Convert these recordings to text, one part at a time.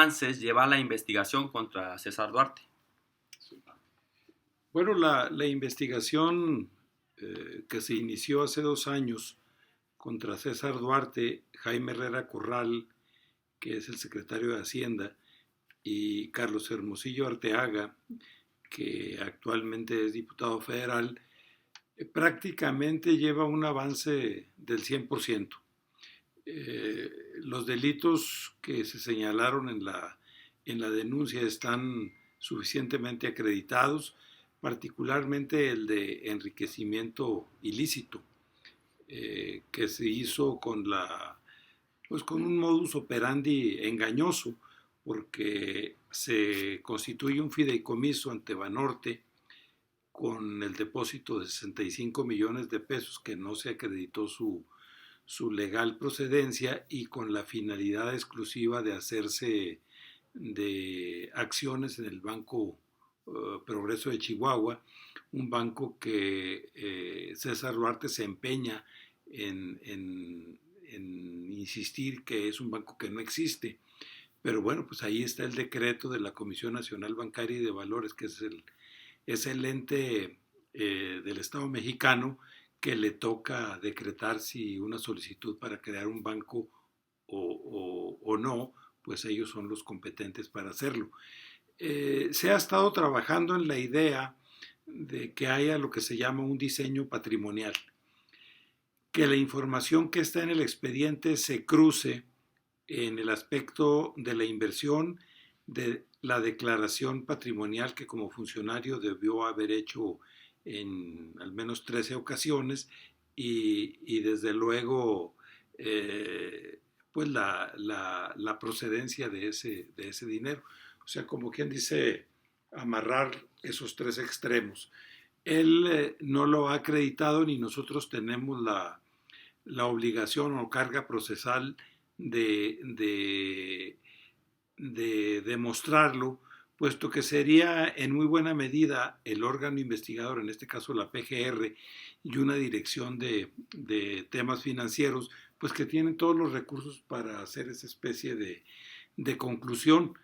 avances lleva la investigación contra César Duarte? Bueno, la investigación que se inició hace 2 años contra César Duarte, Jaime Herrera Corral, que es el secretario de Hacienda, y Carlos Hermosillo Arteaga, que actualmente es diputado federal, prácticamente lleva un avance del 100%. Los delitos que se señalaron en la denuncia están suficientemente acreditados, particularmente el de enriquecimiento ilícito, que se hizo con un modus operandi engañoso, porque se constituye un fideicomiso ante Banorte con el depósito de 65 millones de pesos que no se acreditó su legal procedencia y con la finalidad exclusiva de hacerse de acciones en el Banco Progreso de Chihuahua, un banco que César Duarte se empeña en insistir que es un banco que no existe. Pero bueno, pues ahí está el decreto de la Comisión Nacional Bancaria y de Valores, que es el ente del Estado mexicano que le toca decretar si una solicitud para crear un banco o no, pues ellos son los competentes para hacerlo. Se ha estado trabajando en la idea de que haya lo que se llama un diseño patrimonial, que la información que está en el expediente se cruce en el aspecto de la inversión, de la declaración patrimonial que como funcionario debió haber hecho en al menos 13 ocasiones y desde luego pues la procedencia de ese dinero. O sea, como quien dice, amarrar esos tres extremos. Él no lo ha acreditado ni nosotros tenemos la obligación o carga procesal de demostrarlo, puesto que sería en muy buena medida el órgano investigador, en este caso la PGR, y una dirección de temas financieros, pues que tienen todos los recursos para hacer esa especie de conclusión.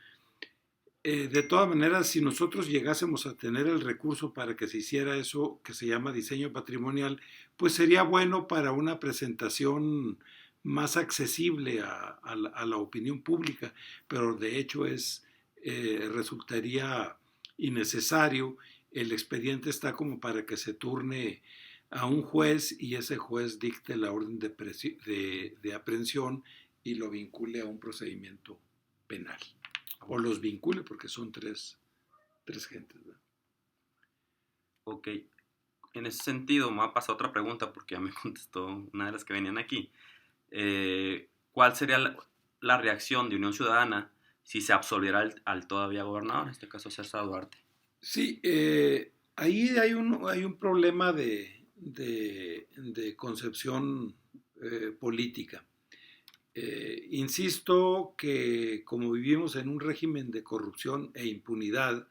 De todas maneras, si nosotros llegásemos a tener el recurso para que se hiciera eso que se llama diseño patrimonial, pues sería bueno para una presentación más accesible a la opinión pública, pero de hecho resultaría innecesario. El expediente está como para que se turne a un juez y ese juez dicte la orden de aprehensión y lo vincule a un procedimiento penal. O los vincule porque son tres gentes, ¿verdad? Ok, en ese sentido me va a pasar otra pregunta porque ya me contestó una de las que venían aquí. ¿Cuál sería la reacción de Unión Ciudadana si se absolviera al todavía gobernador, en este caso César Duarte? Sí, ahí hay un problema de concepción política. Insisto que como vivimos en un régimen de corrupción e impunidad,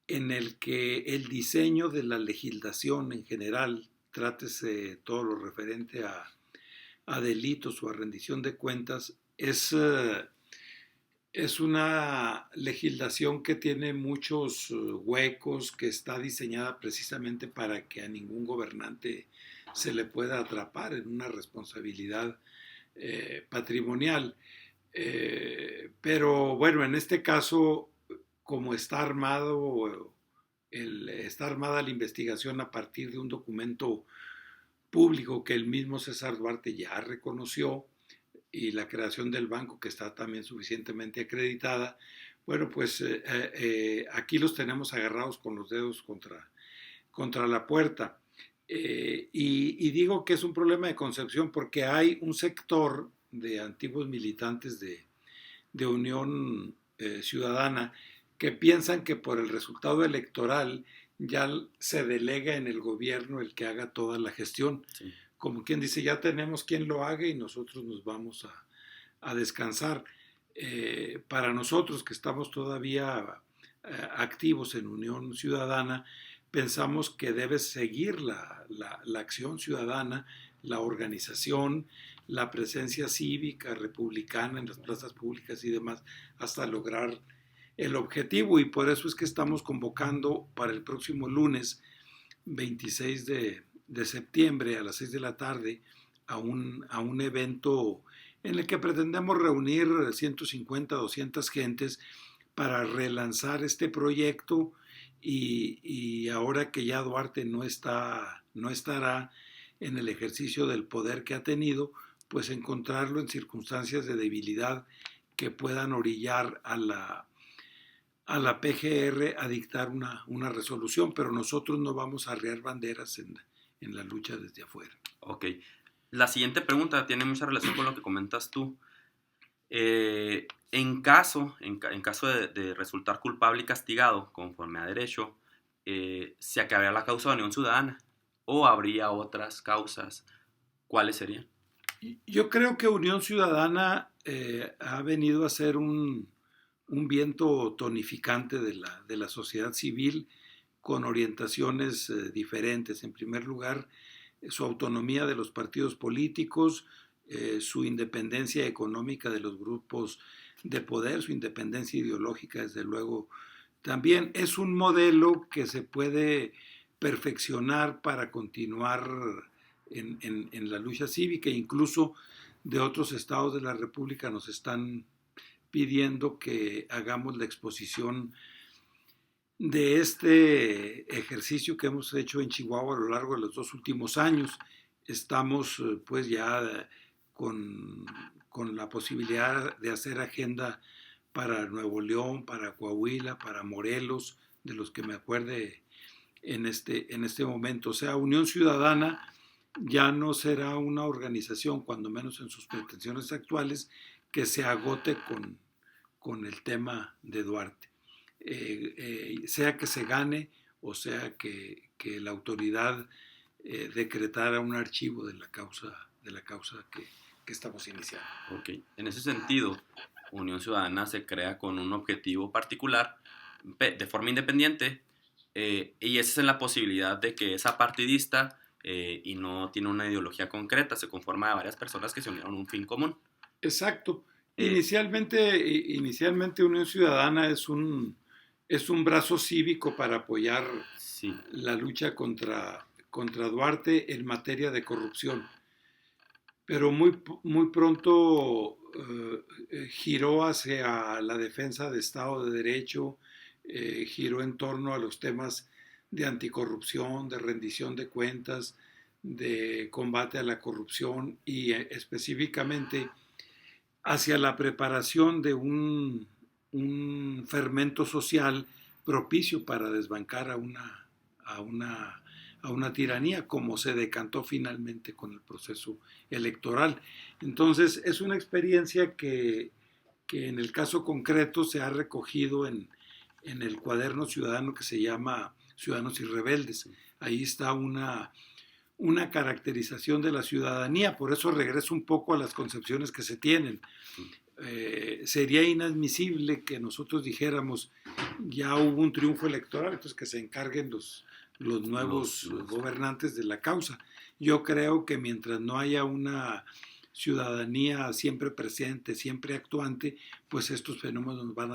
en el que el diseño de la legislación en general, trátese todo lo referente a delitos o a rendición de cuentas, es una legislación que tiene muchos huecos, que está diseñada precisamente para que a ningún gobernante se le pueda atrapar en una responsabilidad patrimonial. Pero bueno, en este caso, como está armada la investigación a partir de un documento público que el mismo César Duarte ya reconoció y la creación del banco que está también suficientemente acreditada, bueno, pues aquí los tenemos agarrados con los dedos contra la puerta. Y digo que es un problema de concepción porque hay un sector de antiguos militantes de Unión Ciudadana que piensan que por el resultado electoral ya se delega en el gobierno el que haga toda la gestión. Sí. Como quien dice, ya tenemos quien lo haga y nosotros nos vamos a descansar. Para nosotros que estamos todavía activos en Unión Ciudadana, pensamos que debe seguir la acción ciudadana, la organización, la presencia cívica, republicana en las plazas públicas y demás, hasta lograr el objetivo. Y por eso es que estamos convocando para el próximo lunes 26 de septiembre a las 6 de la tarde a un evento en el que pretendemos reunir 150, 200 gentes para relanzar este proyecto y ahora que ya Duarte no estará en el ejercicio del poder que ha tenido, pues encontrarlo en circunstancias de debilidad que puedan orillar a la PGR a dictar una resolución, pero nosotros no vamos a arriar banderas en la lucha desde afuera. Ok. La siguiente pregunta tiene mucha relación con lo que comentas tú. En caso de resultar culpable y castigado conforme a derecho, ¿se acabaría la causa de Unión Ciudadana o habría otras causas? ¿Cuáles serían? Yo creo que Unión Ciudadana ha venido a ser un viento tonificante de la sociedad civil con orientaciones diferentes. En primer lugar, su autonomía de los partidos políticos, su independencia económica de los grupos de poder, su independencia ideológica, desde luego, también es un modelo que se puede perfeccionar para continuar en la lucha cívica. Incluso de otros estados de la República nos están pidiendo que hagamos la exposición de este ejercicio que hemos hecho en Chihuahua a lo largo de los 2 últimos años. Estamos pues ya con la posibilidad de hacer agenda para Nuevo León, para Coahuila, para Morelos, de los que me acuerde en este momento. O sea, Unión Ciudadana ya no será una organización, cuando menos en sus pretensiones actuales, que se agote con el tema de Duarte. Sea que se gane o sea que la autoridad decretara un archivo de la causa que estamos iniciando. Ok. En ese sentido, Unión Ciudadana se crea con un objetivo particular, de forma independiente, y esa es la posibilidad de que es apartidista y no tiene una ideología concreta, se conforma de varias personas que se unieron a un fin común. Exacto. Inicialmente Unión Ciudadana es un brazo cívico para apoyar Sí. la lucha contra Duarte en materia de corrupción. Pero muy pronto giró hacia la defensa de Estado de Derecho, giró en torno a los temas de anticorrupción, de rendición de cuentas, de combate a la corrupción y específicamente hacia la preparación de un fermento social propicio para desbancar a una tiranía, como se decantó finalmente con el proceso electoral. Entonces, es una experiencia que en el caso concreto se ha recogido en el cuaderno ciudadano que se llama Ciudadanos y Rebeldes. Ahí está una caracterización de la ciudadanía, por eso regreso un poco a las concepciones que se tienen. Sería inadmisible que nosotros dijéramos ya hubo un triunfo electoral, entonces que se encarguen los nuevos gobernantes de la causa. Yo creo que mientras no haya una ciudadanía siempre presente, siempre actuante, pues estos fenómenos van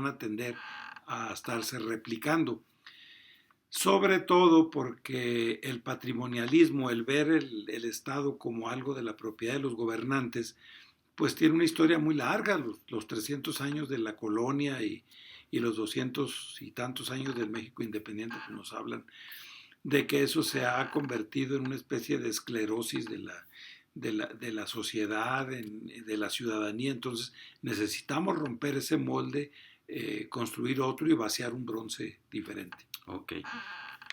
a tender a estarse replicando. Sobre todo porque el patrimonialismo, el ver el Estado como algo de la propiedad de los gobernantes, pues tiene una historia muy larga, los 300 años de la colonia y los 200 y tantos años del México independiente que nos hablan de que eso se ha convertido en una especie de esclerosis de la sociedad, de la ciudadanía. Entonces necesitamos romper ese molde, construir otro y vaciar un bronce diferente. Ok.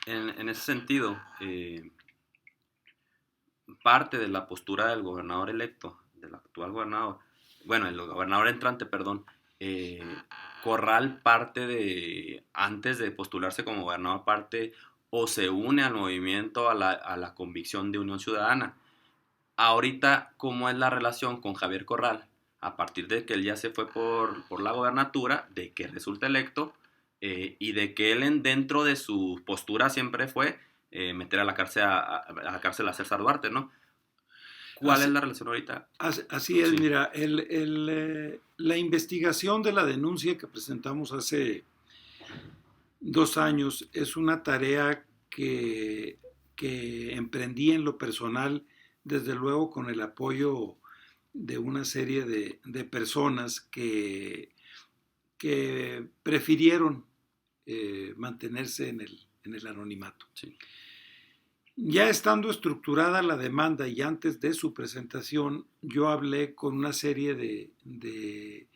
En ese sentido, parte de la postura del gobernador electo, del actual gobernador, bueno, el gobernador entrante, perdón, Corral parte de, antes de postularse como gobernador, parte o se une al movimiento, a la convicción de Unión Ciudadana. Ahorita, ¿cómo es la relación con Javier Corral? A partir de que él ya se fue por la gobernatura, de que resulta electo, y de que él dentro de su postura siempre fue meter a la cárcel a César Duarte, ¿no? ¿Cuál es la relación ahorita? Así es, Sí. mira, la investigación de la denuncia que presentamos hace 2 años es una tarea que emprendí en lo personal, desde luego con el apoyo de una serie de personas que prefirieron mantenerse en el anonimato. Sí. Ya estando estructurada la demanda y antes de su presentación, yo hablé con una serie de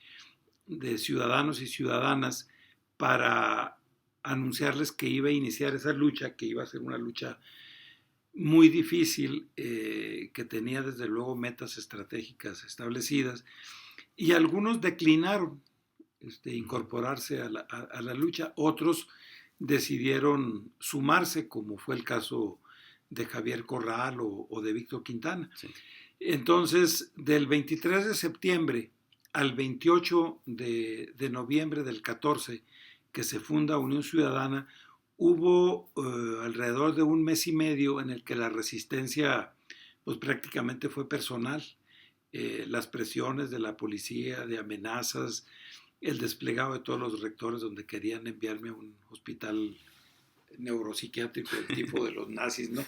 ciudadanos y ciudadanas para anunciarles que iba a iniciar esa lucha, que iba a ser una lucha muy difícil, que tenía desde luego metas estratégicas establecidas, y algunos declinaron incorporarse a la lucha, otros decidieron sumarse, como fue el caso de Javier Corral o de Víctor Quintana. Sí. Entonces, del 23 de septiembre al 28 de noviembre del 14, que se funda Unión Ciudadana, hubo alrededor de un mes y medio en el que la resistencia pues prácticamente fue personal. Las presiones de la policía, de amenazas, el desplegado de todos los rectores donde querían enviarme a un hospital neuropsiquiátrico del tipo de los nazis, ¿no?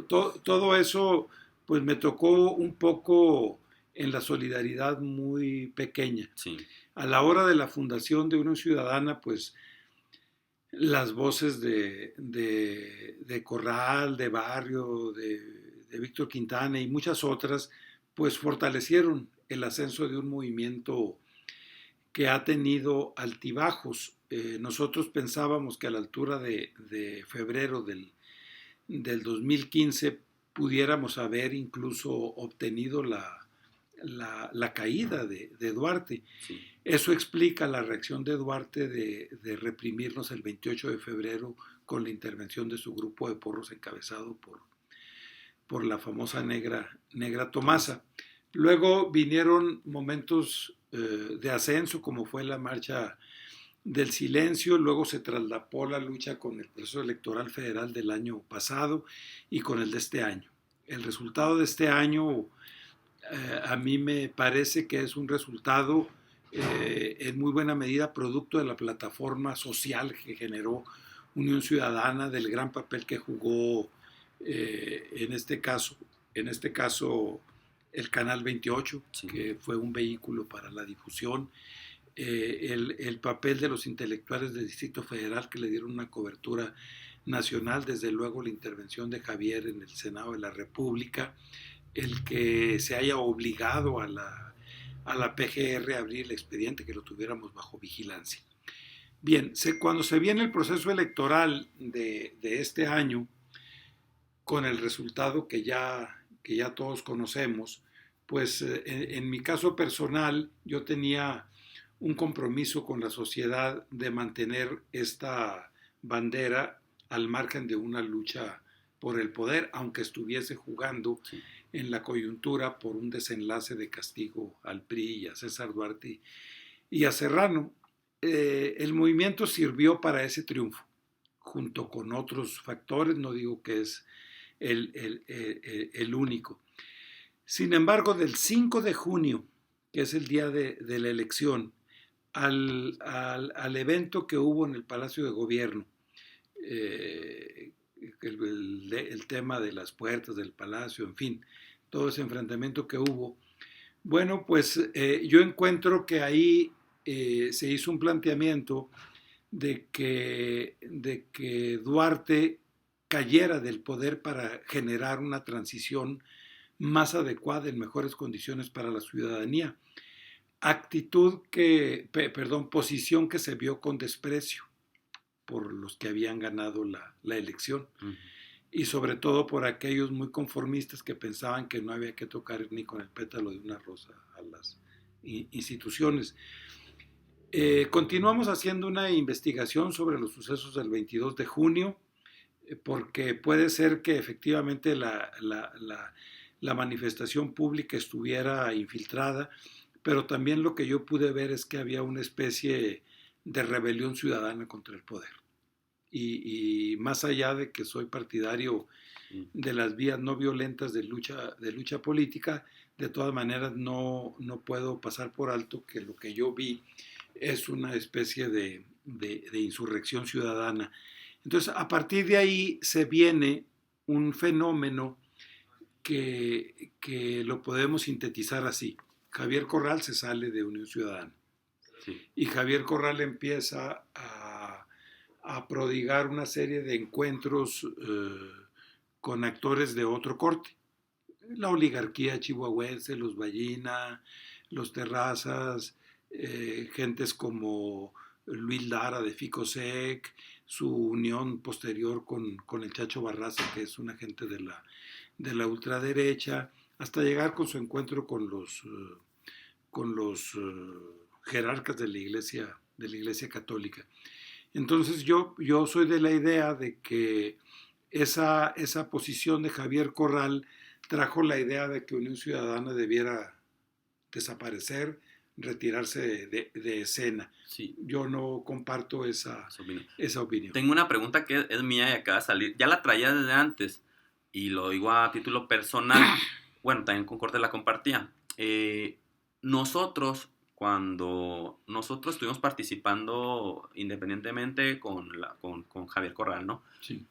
Todo eso pues me tocó un poco en la solidaridad muy pequeña. Sí. A la hora de la fundación de Unión Ciudadana, pues las voces de Corral, de Barrio, de Víctor Quintana y muchas otras, pues fortalecieron el ascenso de un movimiento que ha tenido altibajos. Nosotros pensábamos que a la altura de febrero del 2015 pudiéramos haber incluso obtenido la caída de Duarte. Sí. Eso explica la reacción de Duarte de reprimirnos el 28 de febrero con la intervención de su grupo de porros encabezado por la famosa negra Tomasa. Luego vinieron momentos de ascenso, como fue la marcha del silencio, luego se traslapó la lucha con el proceso electoral federal del año pasado y con el de este año. El resultado de este año a mí me parece que es un resultado en muy buena medida producto de la plataforma social que generó Unión Ciudadana, del gran papel que jugó en este caso el Canal 28, Sí. que fue un vehículo para la difusión, el papel de los intelectuales del Distrito Federal que le dieron una cobertura nacional, desde luego la intervención de Javier en el Senado de la República, el que se haya obligado a la PGR a abrir el expediente, que lo tuviéramos bajo vigilancia. Bien, cuando se viene el proceso electoral de este año, con el resultado que ya todos conocemos, pues en mi caso personal yo tenía un compromiso con la sociedad de mantener esta bandera al margen de una lucha por el poder, aunque estuviese jugando en la coyuntura por un desenlace de castigo al PRI y a César Duarte y a Serrano. El movimiento sirvió para ese triunfo, junto con otros factores, no digo que es el único. Sin embargo, del 5 de junio, que es el día de la elección, al evento que hubo en el Palacio de Gobierno, el tema de las puertas del palacio, en fin, todo ese enfrentamiento que hubo, bueno, pues yo encuentro que ahí se hizo un planteamiento de que Duarte cayera del poder para generar una transición más adecuada, en mejores condiciones para la ciudadanía. Posición que se vio con desprecio por los que habían ganado la elección. Uh-huh. Y sobre todo por aquellos muy conformistas que pensaban que no había que tocar ni con el pétalo de una rosa a las instituciones. Continuamos haciendo una investigación sobre los sucesos del 22 de junio, porque puede ser que efectivamente la manifestación pública estuviera infiltrada, pero también lo que yo pude ver es que había una especie de rebelión ciudadana contra el poder. Y más allá de que soy partidario de las vías no violentas de lucha política. De todas maneras, no puedo pasar por alto que lo que yo vi es una especie de insurrección ciudadana. Entonces, a partir de ahí se viene un fenómeno que lo podemos sintetizar así. Javier Corral se sale de Unión Ciudadana. Sí. Y Javier Corral empieza a prodigar una serie de encuentros con actores de otro corte. La oligarquía chihuahuense, los Ballina, los Terrazas, gentes como Luis Lara de Ficosec, su unión posterior con el Chacho Barraza, que es un agente de la ultraderecha, hasta llegar con su encuentro con los jerarcas de la Iglesia Católica. Entonces yo soy de la idea de que esa posición de Javier Corral trajo la idea de que Unión Ciudadana debiera desaparecer, retirarse de escena. Sí. Yo no comparto esa opinión. Tengo una pregunta que es mía y acaba de salir. Ya la traía desde antes y lo digo a título personal. Bueno, también con Corte la compartía. Cuando nosotros estuvimos participando independientemente con Javier Corral, ¿no? Sí.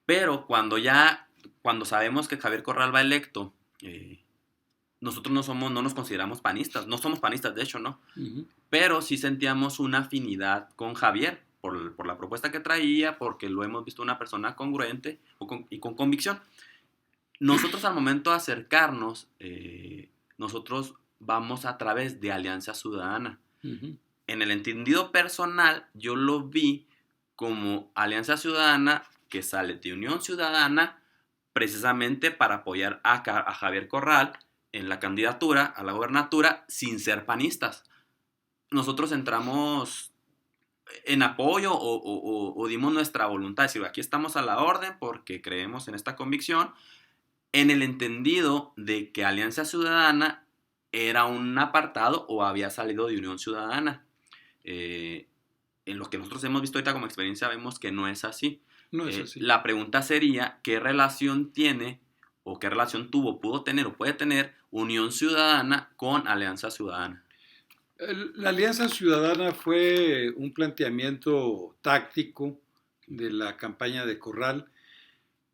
Pero cuando sabemos que Javier Corral va electo, nosotros no nos consideramos panistas, no somos panistas de hecho, ¿no? Uh-huh. Pero sí sentíamos una afinidad con Javier por la propuesta que traía, porque lo hemos visto una persona congruente y con convicción. Nosotros al momento de acercarnos, nosotros vamos a través de Alianza Ciudadana. Uh-huh. En el entendido personal, yo lo vi como Alianza Ciudadana que sale de Unión Ciudadana precisamente para apoyar a Javier Corral en la candidatura a la gobernatura sin ser panistas. Nosotros entramos en apoyo o dimos nuestra voluntad, es decir, aquí estamos a la orden porque creemos en esta convicción, en el entendido de que Alianza Ciudadana era un apartado o había salido de Unión Ciudadana. En lo que nosotros hemos visto ahorita como experiencia vemos que no es así. No es así. La pregunta sería, ¿qué relación tiene o qué relación pudo tener o puede tener Unión Ciudadana con Alianza Ciudadana? La Alianza Ciudadana fue un planteamiento táctico de la campaña de Corral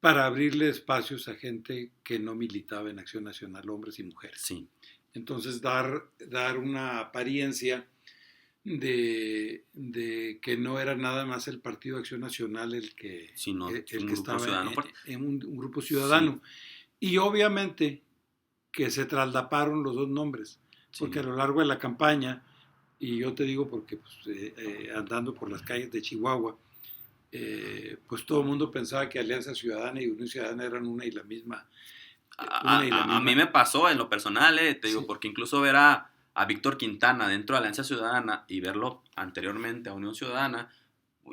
para abrirle espacios a gente que no militaba en Acción Nacional, hombres y mujeres. Sí. Entonces dar una apariencia de que no era nada más el Partido Acción Nacional el que estaba en un grupo ciudadano. Sí. Y obviamente que se traslaparon los dos nombres, porque a lo largo de la campaña, y yo te digo porque pues, andando por las calles de Chihuahua, pues todo el mundo pensaba que Alianza Ciudadana y Unión Ciudadana eran una y la misma. A mí me pasó en lo personal, te digo, porque incluso ver a Víctor Quintana dentro de Alianza Ciudadana y verlo anteriormente a Unión Ciudadana,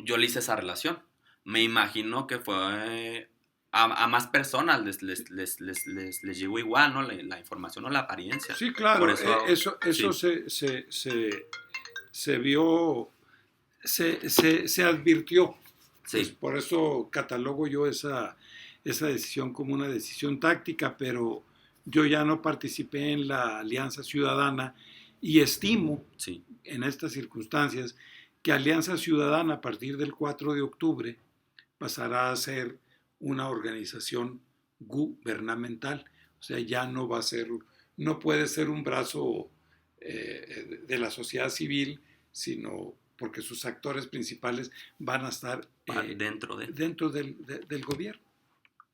yo le hice esa relación. Me imagino que fue a más personas les llegó igual, ¿no? La información o la apariencia. Sí, claro, por eso sí. se vio, se advirtió. Sí. Pues por eso catalogo yo esa decisión como una decisión táctica, pero yo ya no participé en la Alianza Ciudadana y estimo en estas circunstancias que Alianza Ciudadana a partir del 4 de octubre pasará a ser una organización gubernamental. O sea, ya no puede ser un brazo de la sociedad civil, sino porque sus actores principales van a estar dentro del gobierno.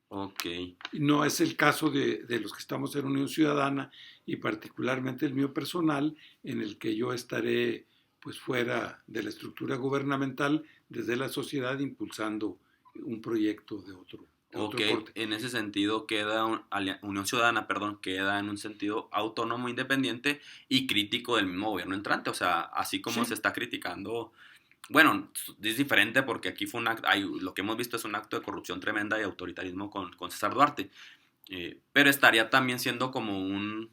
Okay. No es el caso de los que estamos en Unión Ciudadana y particularmente el mío personal, en el que yo estaré pues fuera de la estructura gubernamental desde la sociedad impulsando un proyecto de otro corte. En ese sentido Unión Ciudadana, queda en un sentido autónomo, independiente y crítico del mismo gobierno entrante, o sea, así como se está criticando. Bueno, es diferente porque aquí lo que hemos visto es un acto de corrupción tremenda y autoritarismo con César Duarte. Pero estaría también siendo como un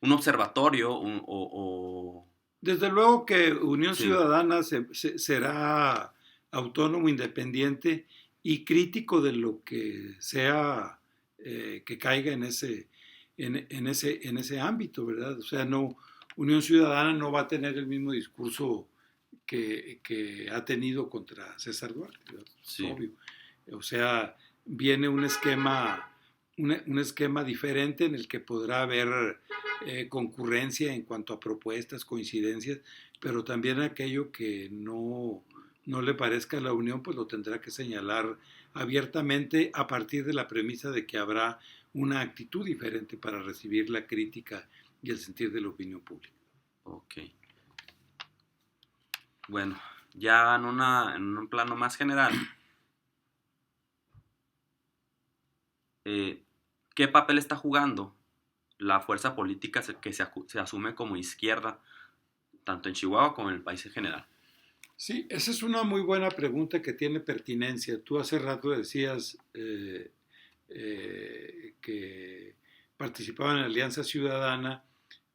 observatorio Desde luego que Unión Ciudadana será autónomo, independiente y crítico de lo que sea que caiga en ese ámbito, ¿verdad? O sea, no, Unión Ciudadana no va a tener el mismo discurso que ha tenido contra César Duarte, ¿verdad? Es Sí. obvio. O sea, viene un esquema diferente en el que podrá haber concurrencia en cuanto a propuestas, coincidencias, pero también aquello que no le parezca a la Unión, pues lo tendrá que señalar abiertamente a partir de la premisa de que habrá una actitud diferente para recibir la crítica y el sentir de la opinión pública. Ok. Bueno, ya en un plano más general, ¿qué papel está jugando la fuerza política que se asume como izquierda, tanto en Chihuahua como en el país en general? Sí, esa es una muy buena pregunta que tiene pertinencia. Tú hace rato decías que participaban en Alianza Ciudadana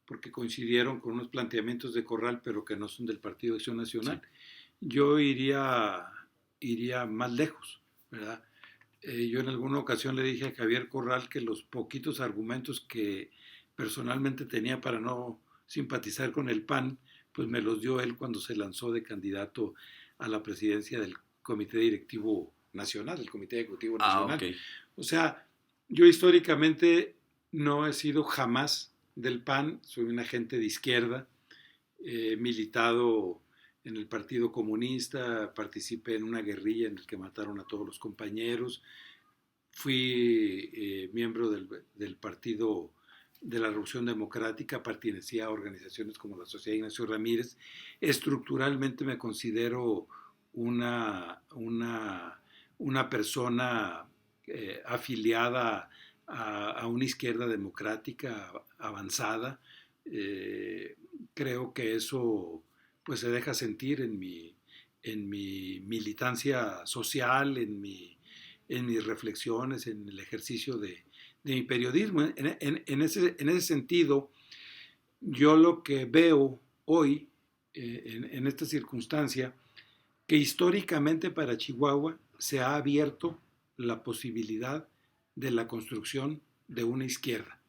porque coincidieron con unos planteamientos de Corral, pero que no son del Partido de Acción Nacional. Sí. Yo iría más lejos, ¿verdad? Yo en alguna ocasión le dije a Javier Corral que los poquitos argumentos que personalmente tenía para no simpatizar con el PAN, pues me los dio él cuando se lanzó de candidato a la presidencia del Comité Directivo Nacional, el Comité Ejecutivo Nacional. Ok. O sea, yo históricamente no he sido jamás del PAN, soy un agente de izquierda, he militado en el Partido Comunista, participé en una guerrilla en la que mataron a todos los compañeros, fui miembro del Partido de la Revolución Democrática, pertenecía a organizaciones como la Sociedad Ignacio Ramírez. Estructuralmente me considero una persona afiliada a una izquierda democrática avanzada. Creo que eso pues se deja sentir en mi militancia social, en mis reflexiones, en el ejercicio de mi periodismo. En ese sentido, yo lo que veo hoy, en esta circunstancia, que históricamente para Chihuahua se ha abierto la posibilidad de la construcción de una izquierda.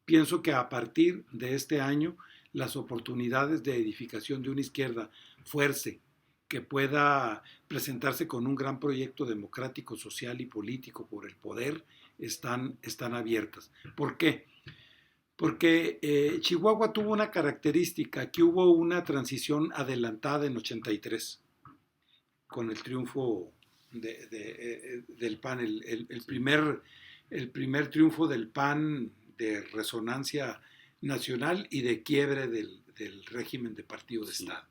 Pienso que a partir de este año las oportunidades de edificación de una izquierda fuerte, que pueda presentarse con un gran proyecto democrático, social y político por el poder, están abiertas. ¿Por qué? Porque Chihuahua tuvo una característica, que hubo una transición adelantada en 83, con el triunfo del PAN, el primer triunfo del PAN de resonancia nacional y de quiebre del régimen de partido de Estado.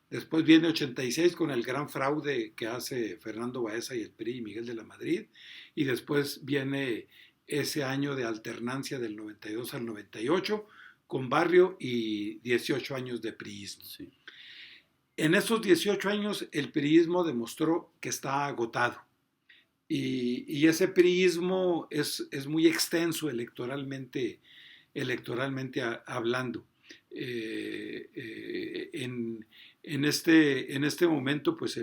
Después viene 86 con el gran fraude que hace Fernando Baeza y el PRI y Miguel de la Madrid, y después viene ese año de alternancia del 92 al 98 con Barrio y 18 años de priismo. Sí. En esos 18 años el priismo demostró que está agotado, y ese priismo es muy extenso electoralmente hablando. En este momento, pues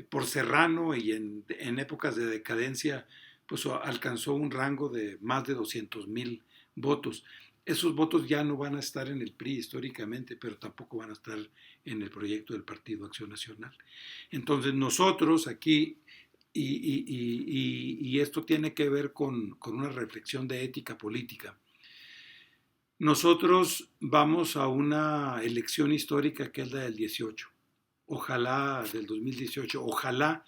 por Serrano y en épocas de decadencia, pues alcanzó un rango de más de 200,000 votos. Esos votos ya no van a estar en el PRI históricamente, pero tampoco van a estar en el proyecto del Partido Acción Nacional. Entonces nosotros aquí, y esto tiene que ver con una reflexión de ética política, nosotros vamos a una elección histórica que es la del 18, ojalá del 2018, ojalá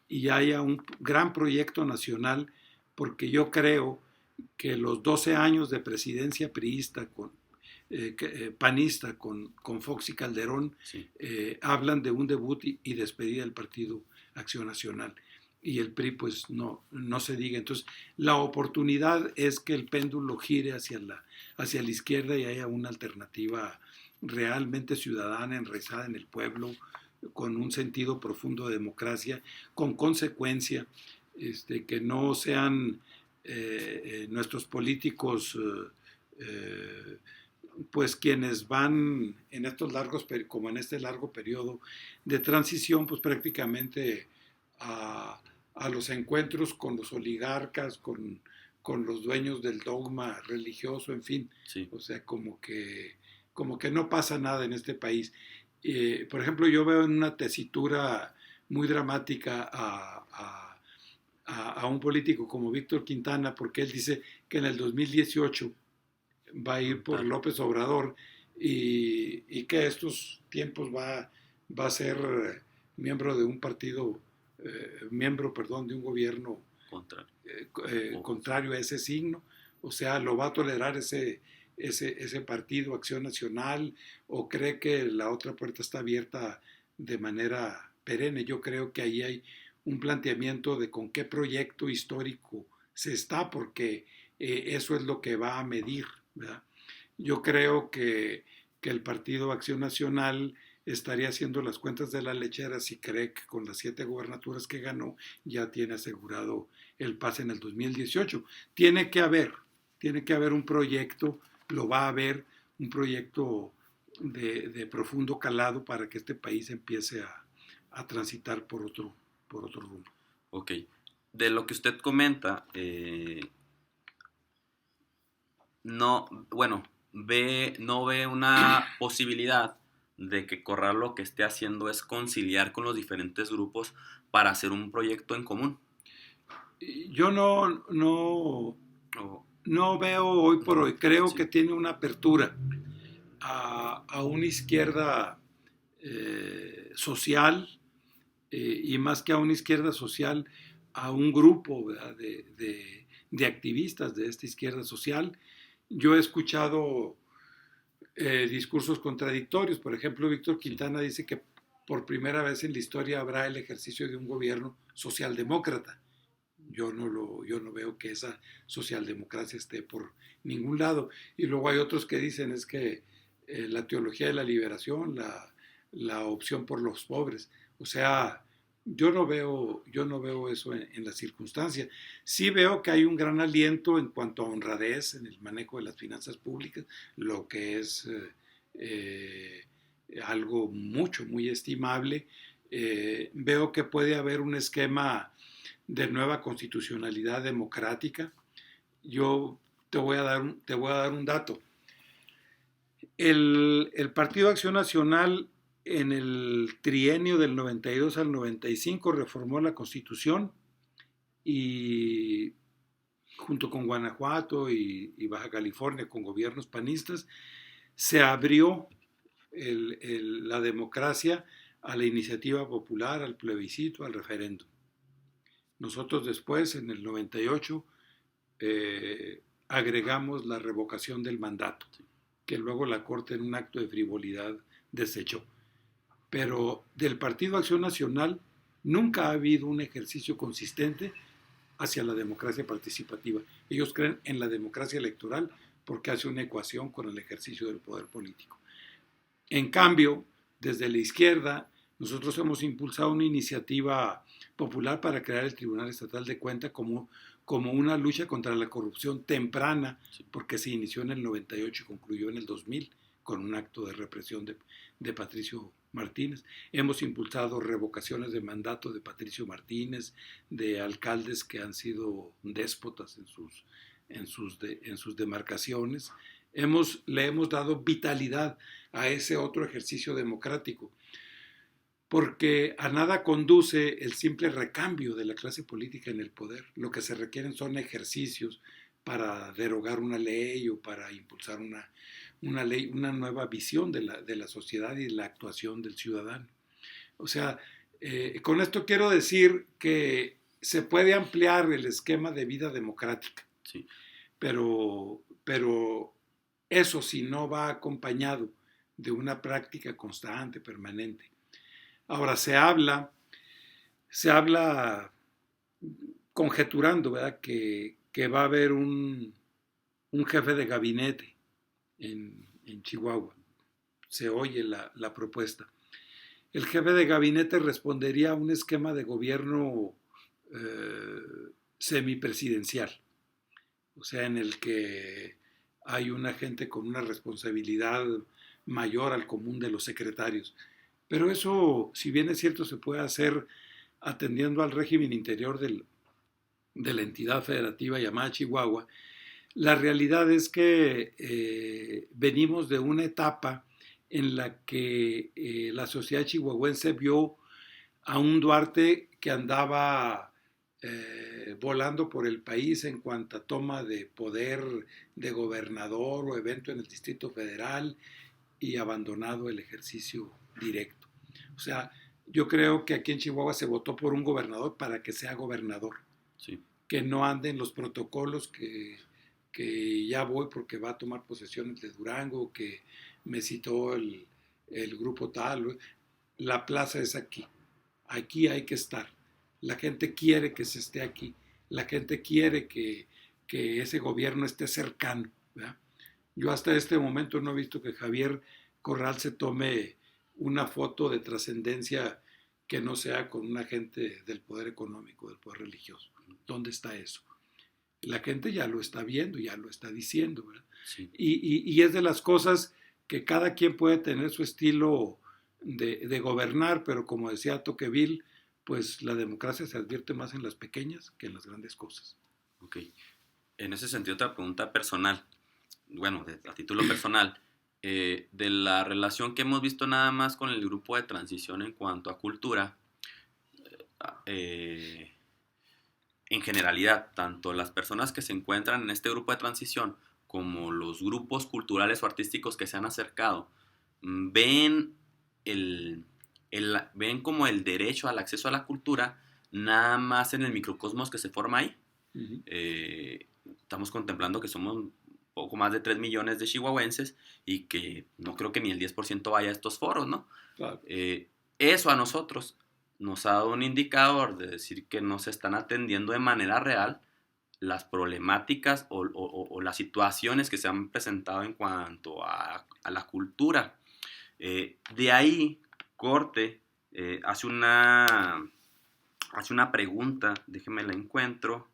y haya un gran proyecto nacional, porque yo creo que los 12 años de presidencia priista panista con Fox y Calderón Sí. hablan de un debut y despedida del Partido Acción Nacional. Y el PRI pues no se diga. Entonces la oportunidad es que el péndulo gire hacia la izquierda y haya una alternativa realmente ciudadana, enraizada en el pueblo, con un sentido profundo de democracia, con consecuencia, que no sean nuestros políticos pues quienes van en estos como en este largo periodo de transición, pues prácticamente a los encuentros con los oligarcas, con con los dueños del dogma religioso, en fin. Sí. O sea, como que no pasa nada en este país. Por ejemplo, yo veo en una tesitura muy dramática a un político como Víctor Quintana, porque él dice que en el 2018 va a ir por Tal. López Obrador y que estos tiempos va a ser miembro de un partido, perdón, de un gobierno Contrario. contrario a ese signo, o sea, lo va a tolerar ese partido, Acción Nacional, o cree que la otra puerta está abierta de manera perenne. Yo creo que ahí hay un planteamiento de con qué proyecto histórico se está, porque eso es lo que va a medir, ¿verdad? Yo creo que el Partido Acción Nacional estaría haciendo las cuentas de la lechera si cree que con las 7 gubernaturas que ganó ya tiene asegurado el pase en el 2018. Tiene que haber un proyecto, lo va a haber, un proyecto de profundo calado para que este país empiece a transitar por otro rumbo. Ok. De lo que usted comenta, no, bueno, no ve una posibilidad de que Corral lo que esté haciendo es conciliar con los diferentes grupos para hacer un proyecto en común. Yo O- no veo hoy por hoy, creo sí. que tiene una apertura a una izquierda social, y más que a una izquierda social, a un grupo, ¿verdad?, de activistas de esta izquierda social. Yo he escuchado discursos contradictorios. Por ejemplo, Víctor Quintana dice que por primera vez en la historia habrá el ejercicio de un gobierno socialdemócrata. Yo no veo que esa socialdemocracia esté por ningún lado. Y luego hay otros que dicen es que la teología de la liberación, la opción por los pobres. O sea, yo no veo eso en la circunstancia. Sí veo que hay un gran aliento en cuanto a honradez en el manejo de las finanzas públicas, lo que es algo muy estimable. Veo que puede haber un esquema de nueva constitucionalidad democrática. Yo te voy a dar un dato. El Partido Acción Nacional en el trienio del 92 al 95 reformó la Constitución y junto con Guanajuato y Baja California con gobiernos panistas se abrió la democracia a la iniciativa popular, al plebiscito, al referéndum. Nosotros después, en el 98, agregamos la revocación del mandato, que luego la Corte en un acto de frivolidad desechó. Pero del Partido Acción Nacional nunca ha habido un ejercicio consistente hacia la democracia participativa. Ellos creen en la democracia electoral porque hace una ecuación con el ejercicio del poder político. En cambio, desde la izquierda, nosotros hemos impulsado una iniciativa popular para crear el Tribunal Estatal de Cuentas como una lucha contra la corrupción temprana, porque se inició en el 98 y concluyó en el 2000 con un acto de represión de Patricio Martínez. Hemos impulsado revocaciones de mandato de Patricio Martínez, de alcaldes que han sido déspotas en sus demarcaciones. Le hemos dado vitalidad a ese otro ejercicio democrático, porque a nada conduce el simple recambio de la clase política en el poder. Lo que se requieren son ejercicios para derogar una ley o para impulsar una ley, una nueva visión de la sociedad y de la actuación del ciudadano. O sea, con esto quiero decir que se puede ampliar el esquema de vida democrática, sí, pero eso si no va acompañado de una práctica constante, permanente. Ahora se habla conjeturando, ¿verdad?, que va a haber un jefe de gabinete en Chihuahua. Se oye la propuesta. El jefe de gabinete respondería a un esquema de gobierno semipresidencial, o sea, en el que hay una gente con una responsabilidad mayor al común de los secretarios. Pero eso, si bien es cierto, se puede hacer atendiendo al régimen interior de la entidad federativa llamada Chihuahua, la realidad es que venimos de una etapa en la que la sociedad chihuahuense vio a un Duarte que andaba volando por el país en cuanto a toma de poder de gobernador o evento en el Distrito Federal y abandonado el ejercicio directo. O sea, yo creo que aquí en Chihuahua se votó por un gobernador para que sea gobernador, Sí. que no anden los protocolos que ya voy porque va a tomar posesiones de Durango, que me citó el grupo tal. La plaza es aquí. Aquí hay que estar. La gente quiere que se esté aquí. La gente quiere que ese gobierno esté cercano, ¿verdad? Yo hasta este momento no he visto que Javier Corral se tome una foto de trascendencia que no sea con un agente del poder económico, del poder religioso. ¿Dónde está eso? La gente ya lo está viendo, ya lo está diciendo, ¿verdad? Sí. Y es de las cosas que cada quien puede tener su estilo de gobernar, pero como decía Tocqueville, pues la democracia se advierte más en las pequeñas que en las grandes cosas. Ok. En ese sentido, otra pregunta personal, bueno, a título personal, de la relación que hemos visto nada más con el grupo de transición en cuanto a cultura, eh, en generalidad, tanto las personas que se encuentran en este grupo de transición como los grupos culturales o artísticos que se han acercado, ven, ven como el derecho al acceso a la cultura nada más en el microcosmos que se forma ahí. Uh-huh. Estamos contemplando que somos poco más de 3 millones de chihuahuenses y que no creo que ni el 10% vaya a estos foros, ¿no? Claro. Eso a nosotros nos ha dado un indicador de decir que no se están atendiendo de manera real las problemáticas o las situaciones que se han presentado en cuanto a la cultura. De ahí, Corte hace una pregunta, déjeme la encuentro.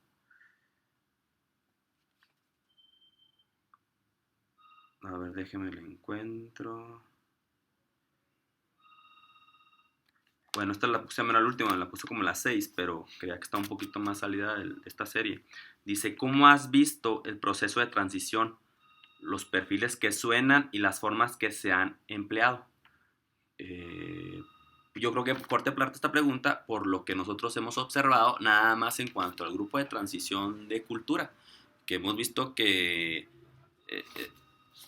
A ver, déjeme la encuentro. Bueno, esta la puse a la última, la puse como la 6, pero creía que está un poquito más salida de esta serie. Dice, ¿cómo has visto el proceso de transición, los perfiles que suenan y las formas que se han empleado? Yo creo que Corte plantea esta pregunta por lo que nosotros hemos observado, nada más en cuanto al grupo de transición de cultura, que hemos visto que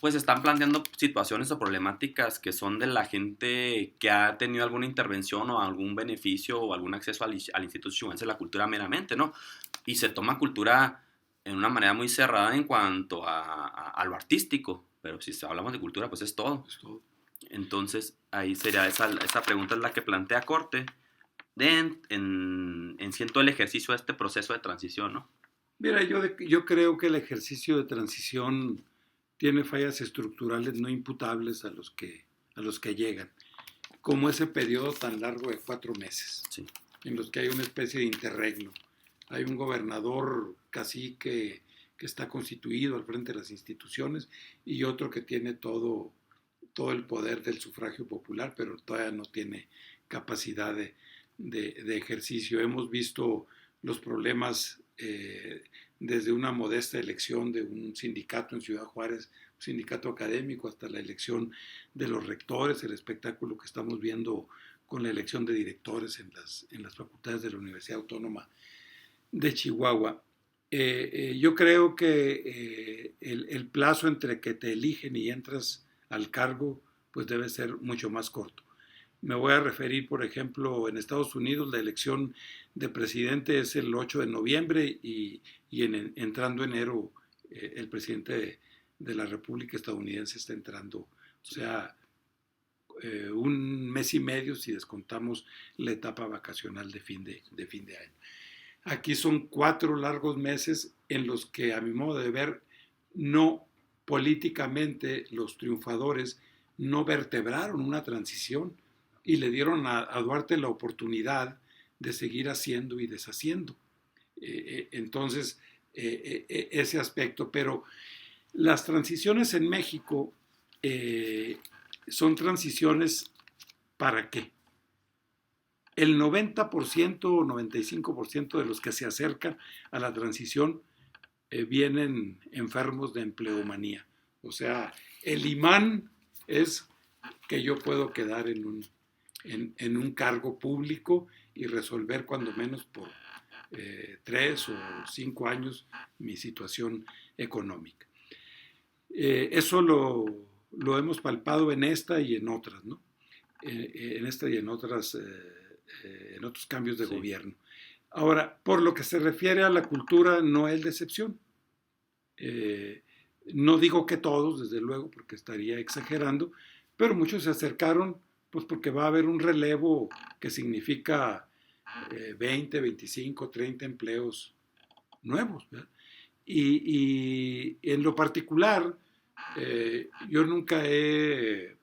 pues están planteando situaciones o problemáticas que son de la gente que ha tenido alguna intervención o algún beneficio o algún acceso al Instituto Chihuahuense de la Cultura meramente, ¿no? Y se toma cultura en una manera muy cerrada en cuanto a lo artístico, pero si hablamos de cultura, pues es todo. Es todo. Entonces, ahí sería esa pregunta es la que plantea Corte en siento el ejercicio de este proceso de transición, ¿no? Mira, yo creo que el ejercicio de transición tiene fallas estructurales no imputables a los que llegan, como ese periodo tan largo de 4 meses, Sí. en los que hay una especie de interregno. Hay un gobernador cacique que está constituido al frente de las instituciones y otro que tiene todo el poder del sufragio popular, pero todavía no tiene capacidad de ejercicio. Hemos visto los problemas desde una modesta elección de un sindicato en Ciudad Juárez, un sindicato académico, hasta la elección de los rectores, el espectáculo que estamos viendo con la elección de directores en las facultades de la Universidad Autónoma de Chihuahua. Yo creo que el plazo entre que te eligen y entras al cargo pues debe ser mucho más corto. Me voy a referir, por ejemplo, en Estados Unidos la elección de presidente es el 8 de noviembre y entrando enero el presidente de la República estadounidense está entrando, o sea, un mes y medio si descontamos la etapa vacacional de fin de año. Aquí son 4 largos meses en los que, a mi modo de ver, no políticamente los triunfadores no vertebraron una transición y le dieron a Duarte la oportunidad de seguir haciendo y deshaciendo. Entonces, ese aspecto. Pero las transiciones en México son transiciones ¿para qué? el 90% o 95% de los que se acercan a la transición vienen enfermos de empleomanía. O sea, el imán es que yo puedo quedar en un cargo público y resolver cuando menos por 3 o 5 años mi situación económica. Eso lo hemos palpado en esta y en otras, ¿no? En esta y en otras, en otros cambios de gobierno. Ahora, por lo que se refiere a la cultura, no es la excepción. No digo que todos, desde luego, porque estaría exagerando, pero muchos se acercaron, pues porque va a haber un relevo que significa 20, 25, 30 empleos nuevos, ¿verdad? Y en lo particular, yo nunca he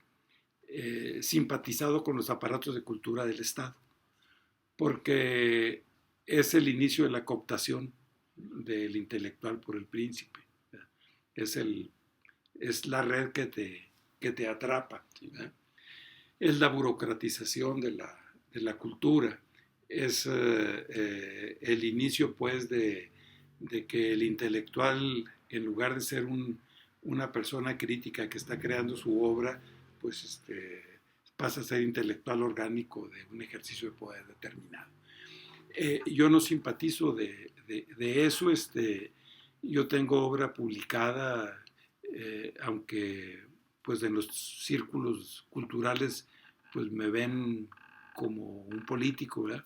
simpatizado con los aparatos de cultura del Estado, porque es el inicio de la cooptación del intelectual por el príncipe. Es la red que te atrapa. ¿Verdad? Es la burocratización de la cultura. Es el inicio, pues, de que el intelectual, en lugar de ser una persona crítica que está creando su obra, pues pasa a ser intelectual orgánico de un ejercicio de poder determinado. Yo no simpatizo de eso. Yo tengo obra publicada, aunque pues en los círculos culturales pues me ven como un político, ¿verdad?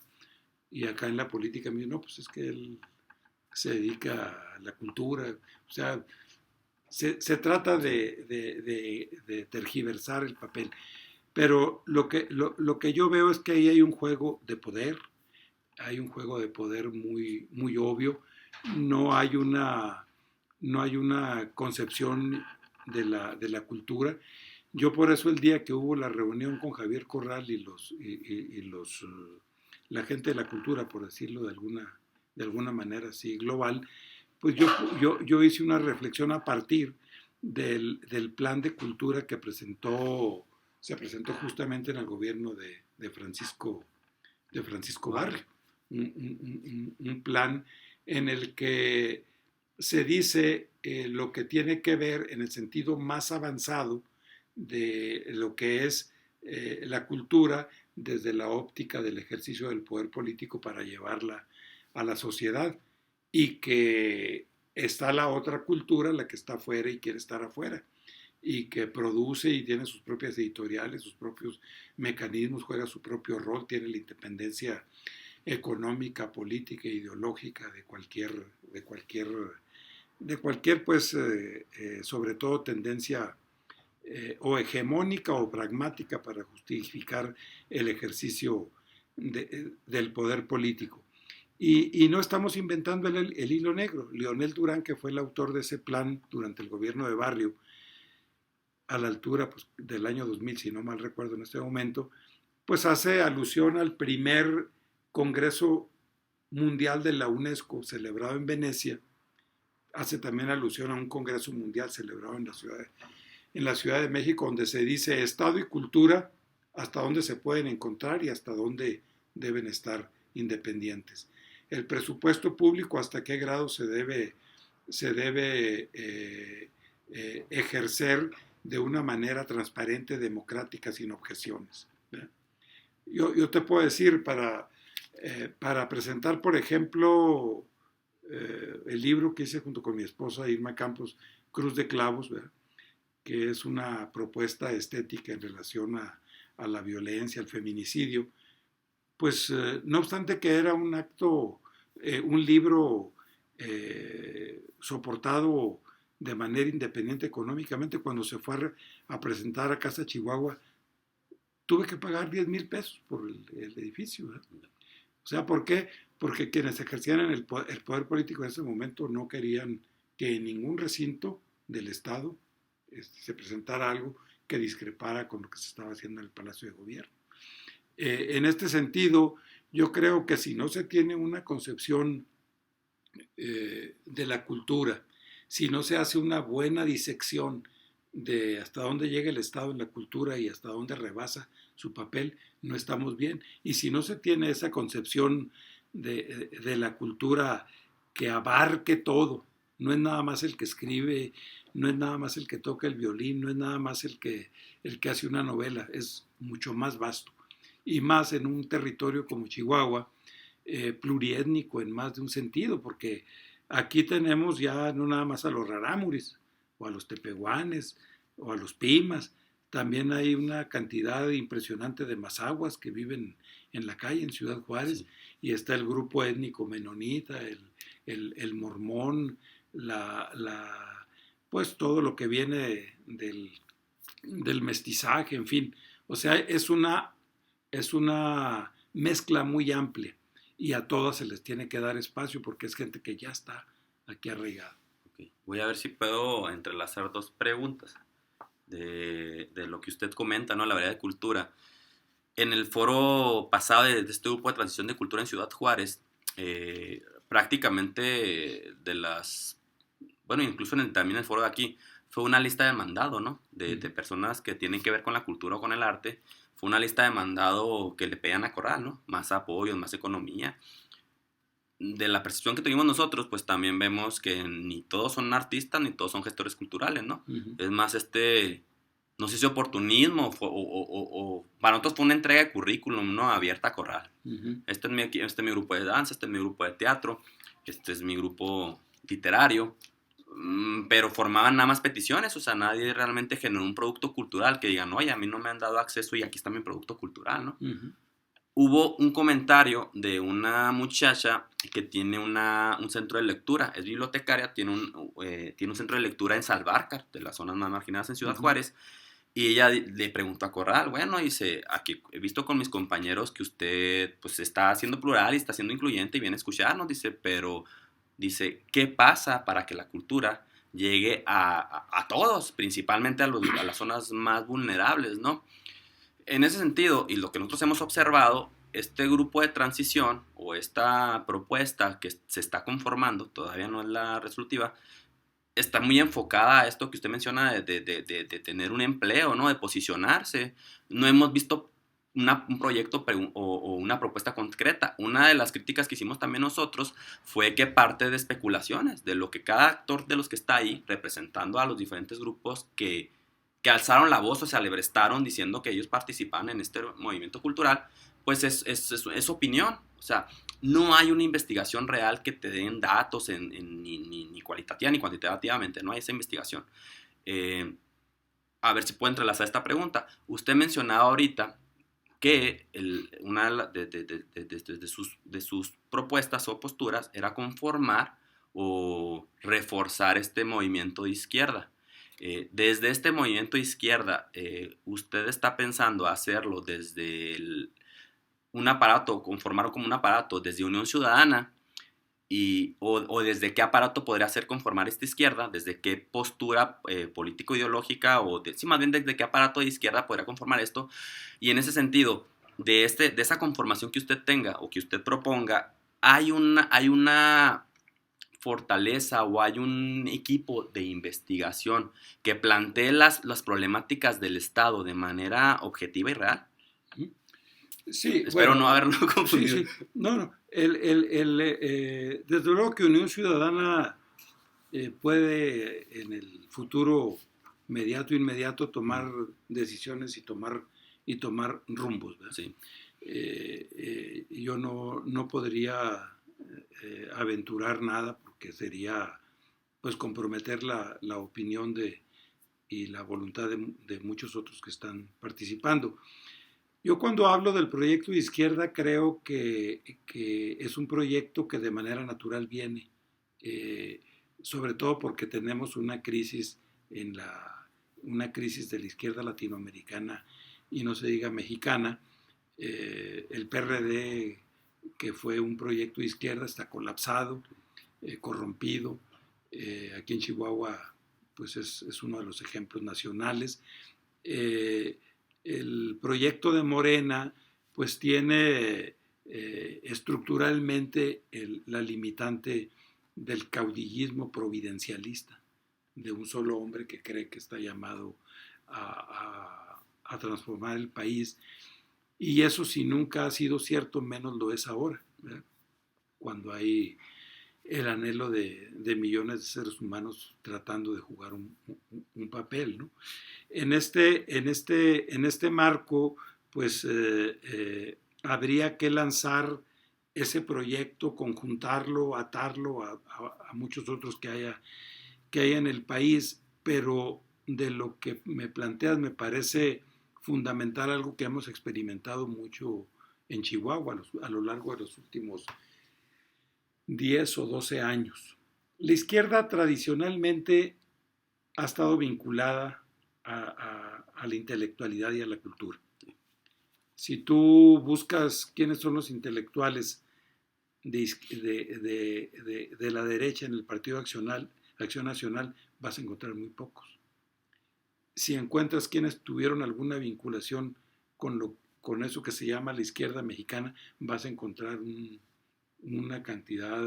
Y acá en la política me dicen, no, pues es que él se dedica a la cultura. O sea, se trata de tergiversar el papel. Pero lo que yo veo es que ahí hay un juego de poder, hay un juego de poder muy, muy obvio. No hay una, no hay una concepción de la cultura. Yo por eso el día que hubo la reunión con Javier Corral y la gente de la cultura, por decirlo de alguna manera así global, pues yo hice una reflexión a partir del plan de cultura que se presentó justamente en el gobierno de Francisco Barrio. Un plan en el que se dice lo que tiene que ver en el sentido más avanzado de lo que es la cultura desde la óptica del ejercicio del poder político para llevarla a la sociedad, y que está la otra cultura, la que está afuera y quiere estar afuera, y que produce y tiene sus propias editoriales, sus propios mecanismos, juega su propio rol, tiene la independencia económica, política, ideológica de cualquier pues, sobre todo tendencia o hegemónica o pragmática para justificar el ejercicio del poder político. Y no estamos inventando el hilo negro. Leonel Durán, que fue el autor de ese plan durante el gobierno de Barrio, a la altura pues, del año 2000, si no mal recuerdo en este momento, pues hace alusión al primer Congreso Mundial de la UNESCO celebrado en Venecia. Hace también alusión a un Congreso Mundial celebrado en la Ciudad de México, donde se dice Estado y cultura, hasta dónde se pueden encontrar y hasta dónde deben estar independientes. El presupuesto público, hasta qué grado se debe ejercer de una manera transparente, democrática, sin objeciones. Yo te puedo decir, para presentar, por ejemplo, el libro que hice junto con mi esposa Irma Campos, Cruz de Clavos, ¿verdad?, que es una propuesta estética en relación a la violencia, al feminicidio, pues no obstante que era un acto, un libro soportado de manera independiente económicamente, cuando se fue a presentar a Casa Chihuahua, tuve que pagar 10,000 pesos por el edificio, ¿verdad? O sea, ¿por qué? Porque quienes ejercían el poder político en ese momento no querían que en ningún recinto del Estado se presentara algo que discrepara con lo que se estaba haciendo en el Palacio de Gobierno. En este sentido, yo creo que si no se tiene una concepción de la cultura, si no se hace una buena disección de hasta dónde llega el Estado en la cultura y hasta dónde rebasa su papel, no estamos bien. Y si no se tiene esa concepción de la cultura que abarque todo, no es nada más el que escribe, no es nada más el que toca el violín, no es nada más el que hace una novela, es mucho más vasto. Y más en un territorio como Chihuahua, pluriétnico en más de un sentido, porque aquí tenemos ya no nada más a los rarámuris, o a los tepehuanes, o a los pimas, también hay una cantidad impresionante de mazahuas que viven en la calle, en Ciudad Juárez, Sí. y está el grupo étnico menonita, el mormón, pues todo lo que viene del mestizaje, en fin. O sea, es una mezcla muy amplia y a todas se les tiene que dar espacio porque es gente que ya está aquí arraigada. Ok. Voy a ver si puedo entrelazar dos preguntas de lo que usted comenta, ¿no? La variedad de cultura. En el foro pasado de este grupo de transición de cultura en Ciudad Juárez, prácticamente de las, bueno, incluso también en el foro de aquí, fue una lista de mandado, ¿no? De personas que tienen que ver con la cultura o con el arte. Fue una lista de mandado que le pedían a Corral, ¿no? Más apoyo, más economía. De la percepción que tuvimos nosotros, pues también vemos que ni todos son artistas, ni todos son gestores culturales, ¿no? Uh-huh. Es más no sé si oportunismo o para nosotros fue una entrega de currículum, ¿no? Abierta a Corral. Uh-huh. Este es mi grupo de danza, este es mi grupo de teatro, este es mi grupo literario, pero formaban nada más peticiones, o sea, nadie realmente generó un producto cultural que digan, oye, a mí no me han dado acceso y aquí está mi producto cultural, ¿no? Uh-huh. Hubo un comentario de una muchacha que tiene un centro de lectura, es bibliotecaria, tiene un centro de lectura en Salvarcar, de las zonas más marginadas en Ciudad Uh-huh. Juárez, y ella le preguntó a Corral, bueno, dice, aquí he visto con mis compañeros que usted pues está haciendo plural y está siendo incluyente y viene a escucharnos, dice, pero dice, ¿qué pasa para que la cultura llegue a todos, principalmente a las zonas más vulnerables, ¿no? En ese sentido, y lo que nosotros hemos observado, este grupo de transición o esta propuesta que se está conformando, todavía no es la resolutiva, está muy enfocada a esto que usted menciona de tener un empleo, ¿no? De posicionarse. No hemos visto un proyecto o una propuesta concreta. Una de las críticas que hicimos también nosotros fue que parte de especulaciones, de lo que cada actor de los que está ahí, representando a los diferentes grupos que alzaron la voz o se alebrestaron diciendo que ellos participaban en este movimiento cultural, pues es opinión. O sea, no hay una investigación real que te den datos ni cualitativa ni cuantitativamente, no hay esa investigación. A ver si puedo entrelazar esta pregunta. Usted mencionaba ahorita que una de sus propuestas o posturas era conformar o reforzar este movimiento de izquierda. Desde este movimiento de izquierda, ¿usted está pensando hacerlo desde un aparato, conformarlo como un aparato desde Unión Ciudadana? O desde qué aparato podría ser conformar esta izquierda, desde qué postura político-ideológica, sí, más bien desde qué aparato de izquierda podría conformar esto. Y en ese sentido, de esa conformación que usted tenga o que usted proponga, hay una fortaleza o hay un equipo de investigación que plantee las problemáticas del Estado de manera objetiva y real. Sí, Espero bueno, no haberlo sí, confundido. sí, no. Desde luego que Unión Ciudadana puede en el futuro inmediato tomar decisiones y tomar rumbos, ¿verdad? Sí. Yo no podría aventurar nada porque sería pues comprometer la opinión y la voluntad de muchos otros que están participando. Yo cuando hablo del proyecto de izquierda creo que es un proyecto que de manera natural viene, sobre todo porque tenemos una crisis una crisis de la izquierda latinoamericana y no se diga mexicana. El PRD, que fue un proyecto de izquierda, está colapsado, corrompido. Aquí en Chihuahua pues es uno de los ejemplos nacionales. El proyecto de Morena pues tiene estructuralmente la limitante del caudillismo providencialista, de un solo hombre que cree que está llamado a transformar el país. Y eso, si nunca ha sido cierto, menos lo es ahora, ¿verdad? Cuando hay el anhelo de millones de seres humanos tratando de jugar un papel, ¿no? En este marco, pues habría que lanzar ese proyecto, conjuntarlo, atarlo a muchos otros que haya en el país, pero de lo que me planteas me parece fundamental algo que hemos experimentado mucho en Chihuahua a lo largo de los últimos 10 o 12 años. La izquierda tradicionalmente ha estado vinculada a la intelectualidad y a la cultura. Si tú buscas quiénes son los intelectuales de la derecha en el Partido Acción Nacional, vas a encontrar muy pocos. Si encuentras quienes tuvieron alguna vinculación con eso que se llama la izquierda mexicana, vas a encontrar una cantidad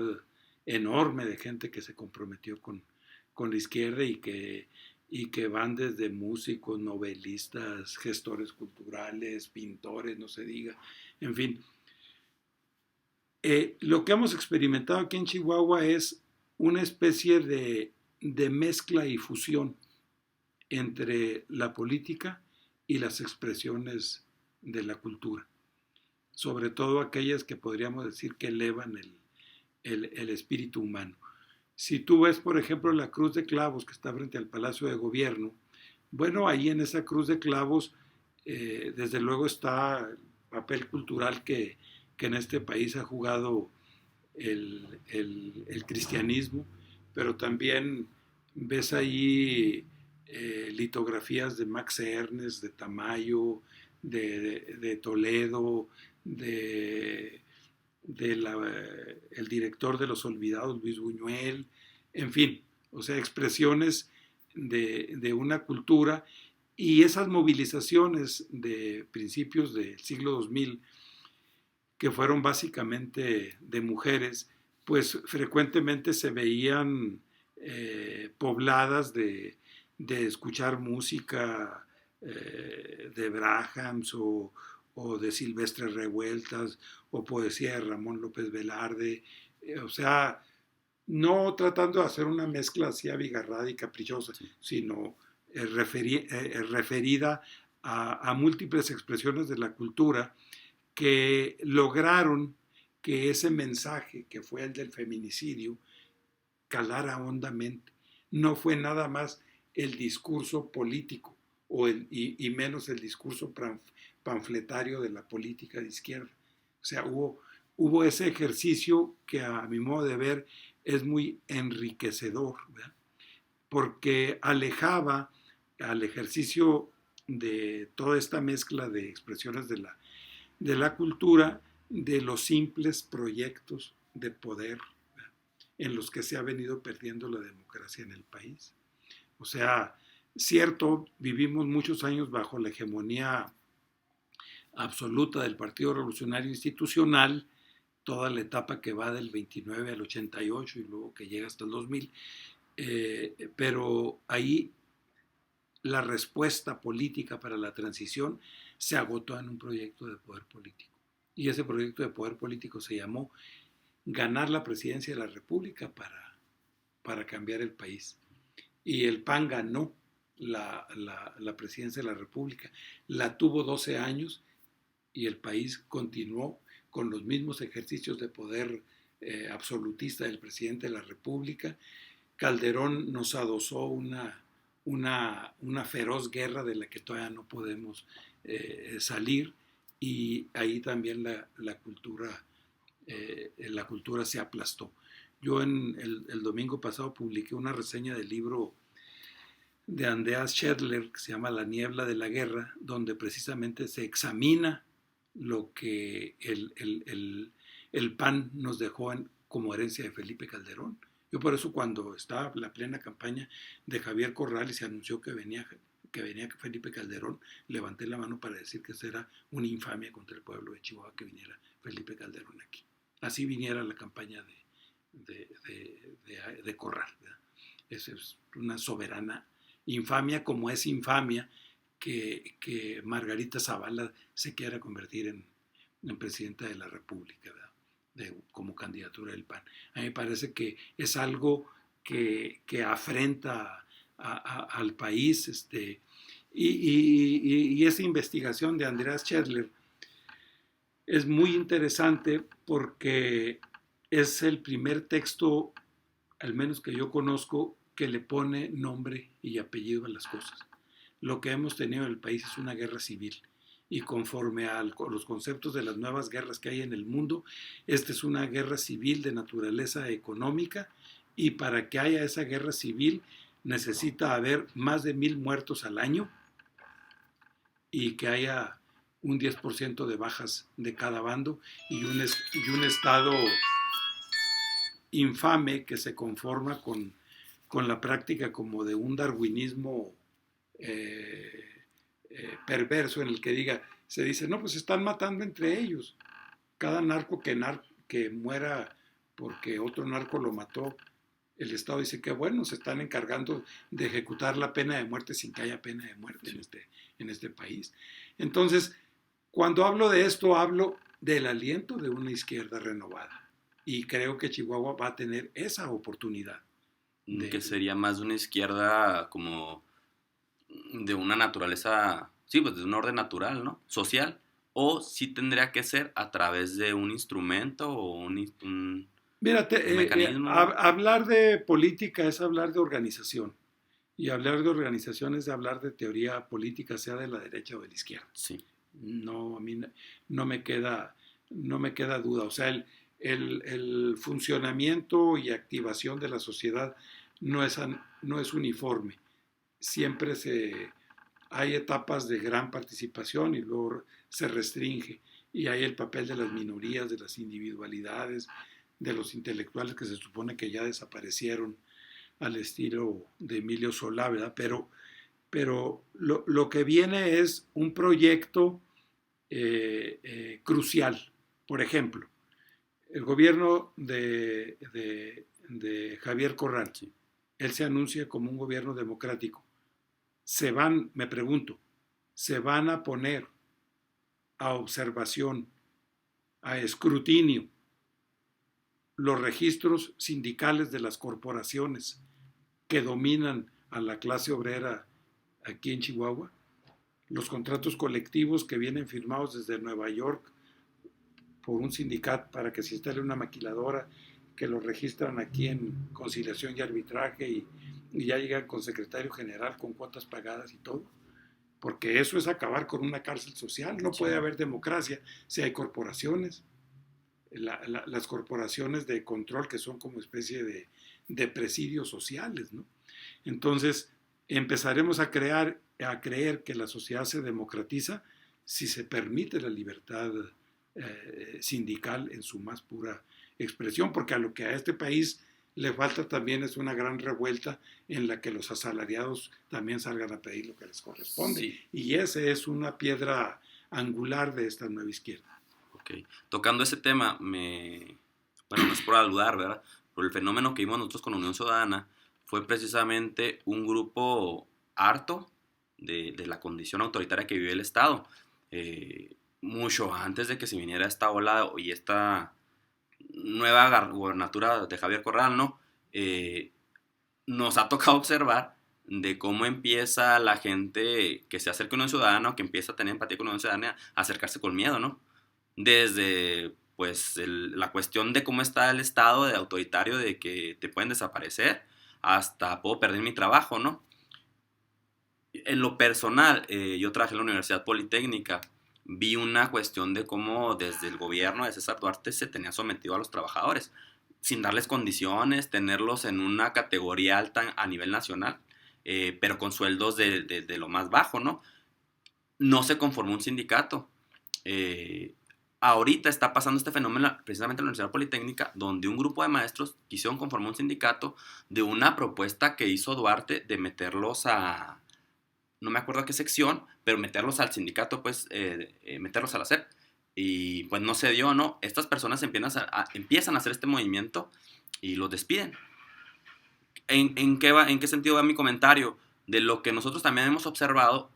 enorme de gente que se comprometió con la izquierda y que van desde músicos, novelistas, gestores culturales, pintores, no se diga, en fin. Lo que hemos experimentado aquí en Chihuahua es una especie de mezcla y fusión entre la política y las expresiones de la cultura, sobre todo aquellas que podríamos decir que elevan el espíritu humano. Si tú ves, por ejemplo, la cruz de clavos que está frente al Palacio de Gobierno, bueno, ahí en esa cruz de clavos, desde luego está el papel cultural que en este país ha jugado el cristianismo, pero también ves ahí litografías de Max Ernst, de Tamayo, de Toledo, el director de Los Olvidados, Luis Buñuel, en fin, o sea, expresiones de una cultura, y esas movilizaciones de principios del siglo 2000, que fueron básicamente de mujeres, pues frecuentemente se veían pobladas de escuchar música de Brahms o de Silvestre Revueltas o poesía de Ramón López Velarde, o sea, no tratando de hacer una mezcla así abigarrada y caprichosa, sino referida a múltiples expresiones de la cultura que lograron que ese mensaje, que fue el del feminicidio, calara hondamente. No fue nada más el discurso político y menos el discurso panfletario de la política de izquierda. O sea, hubo ese ejercicio que a mi modo de ver es muy enriquecedor, ¿verdad? Porque alejaba al ejercicio de toda esta mezcla de expresiones de la cultura de los simples proyectos de poder, ¿verdad?, en los que se ha venido perdiendo la democracia en el país. O sea, cierto, vivimos muchos años bajo la hegemonía absoluta del Partido Revolucionario Institucional, toda la etapa que va del 29 al 88 y luego que llega hasta el 2000, pero ahí la respuesta política para la transición se agotó en un proyecto de poder político. Y ese proyecto de poder político se llamó ganar la presidencia de la República para cambiar el país. Y el PAN ganó la presidencia de la República. La tuvo 12 años y el país continuó con los mismos ejercicios de poder absolutista del presidente de la República. Calderón nos adosó una feroz guerra de la que todavía no podemos salir, y ahí también la cultura se aplastó. Yo el domingo pasado publiqué una reseña del libro de Andreas Schedler que se llama La niebla de la guerra, donde precisamente se examina lo que el PAN nos dejó como herencia de Felipe Calderón. Yo por eso, cuando estaba la plena campaña de Javier Corral y se anunció que venía Felipe Calderón, levanté la mano para decir que eso era una infamia contra el pueblo de Chihuahua que viniera Felipe Calderón aquí. Así viniera la campaña de Corral, ¿verdad? Esa es una soberana infamia, como es infamia que Margarita Zavala se quiera convertir en presidenta de la República, como candidatura del PAN. A mí me parece que es algo que afrenta al país, y esa investigación de Andreas Scherler es muy interesante porque es el primer texto, al menos que yo conozco, que le pone nombre y apellido a las cosas. Lo que hemos tenido en el país es una guerra civil, y conforme a los conceptos de las nuevas guerras que hay en el mundo, esta es una guerra civil de naturaleza económica, y para que haya esa guerra civil necesita haber más de 1,000 muertos al año y que haya un 10% de bajas de cada bando y un Estado infame que se conforma con la práctica como de un darwinismo perverso, en el que se dice, no, pues se están matando entre ellos. Cada narco que muera porque otro narco lo mató, el Estado dice que bueno, se están encargando de ejecutar la pena de muerte sin que haya pena de muerte en este país. Entonces, cuando hablo de esto, hablo del aliento de una izquierda renovada. Y creo que Chihuahua va a tener esa oportunidad. Que sería más de una izquierda como de una naturaleza, sí, pues de un orden natural, ¿no? Social. O sí tendría que ser a través de un instrumento o un Mira, mecanismo. Hablar de política es hablar de organización. Y hablar de organización es hablar de teoría política, sea de la derecha o de la izquierda. Sí. No, a mí no me queda duda. O sea, el funcionamiento y activación de la sociedad no es uniforme. Siempre hay etapas de gran participación y luego se restringe. Y hay el papel de las minorías, de las individualidades, de los intelectuales que se supone que ya desaparecieron al estilo de Emilio Solá, ¿verdad? Pero lo que viene es un proyecto crucial. Por ejemplo, el gobierno de Javier Corral, Sí. Él se anuncia como un gobierno democrático. Me pregunto, ¿se van a poner a observación, a escrutinio, los registros sindicales de las corporaciones que dominan a la clase obrera aquí en Chihuahua? Los contratos colectivos que vienen firmados desde Nueva York por un sindicato para que se instale una maquiladora, que lo registran aquí en conciliación y arbitraje y ya llegan con secretario general con cuotas pagadas y todo. Porque eso es acabar con una cárcel social. No puede haber democracia si hay corporaciones. Las corporaciones de control que son como especie de presidios sociales, ¿no? Entonces empezaremos a creer que la sociedad se democratiza si se permite la libertad sindical en su más pura expresión, porque a lo que a este país le falta también es una gran revuelta en la que los asalariados también salgan a pedir lo que les corresponde. Sí. Y esa es una piedra angular de esta nueva izquierda. Ok. Tocando ese tema, bueno, no es por aludar, ¿verdad? Pero el fenómeno que vimos nosotros con Unión Ciudadana fue precisamente un grupo harto de la condición autoritaria que vive el Estado. Mucho antes de que se viniera esta ola y esta nueva gobernatura de Javier Corral, ¿no? Nos ha tocado observar de cómo empieza la gente que se acerca a Unión Ciudadana o que empieza a tener empatía con Unión Ciudadana a acercarse con miedo, ¿no? Desde pues la cuestión de cómo está el estado de autoritario, de que te pueden desaparecer, hasta puedo perder mi trabajo, ¿no? En lo personal, yo trabajé en la Universidad Politécnica, vi una cuestión de cómo desde el gobierno de César Duarte se tenía sometido a los trabajadores, sin darles condiciones, tenerlos en una categoría alta a nivel nacional, pero con sueldos de lo más bajo, ¿no? No se conformó un sindicato. Ahorita está pasando este fenómeno precisamente en la Universidad Politécnica, donde un grupo de maestros quisieron conformar un sindicato de una propuesta que hizo Duarte de meterlos a, no me acuerdo a qué sección, pero meterlos al sindicato, pues meterlos a la SEP. Y pues no se dio, ¿no? Estas personas empiezan a hacer este movimiento y los despiden. ¿En qué sentido va mi comentario? De lo que nosotros también hemos observado,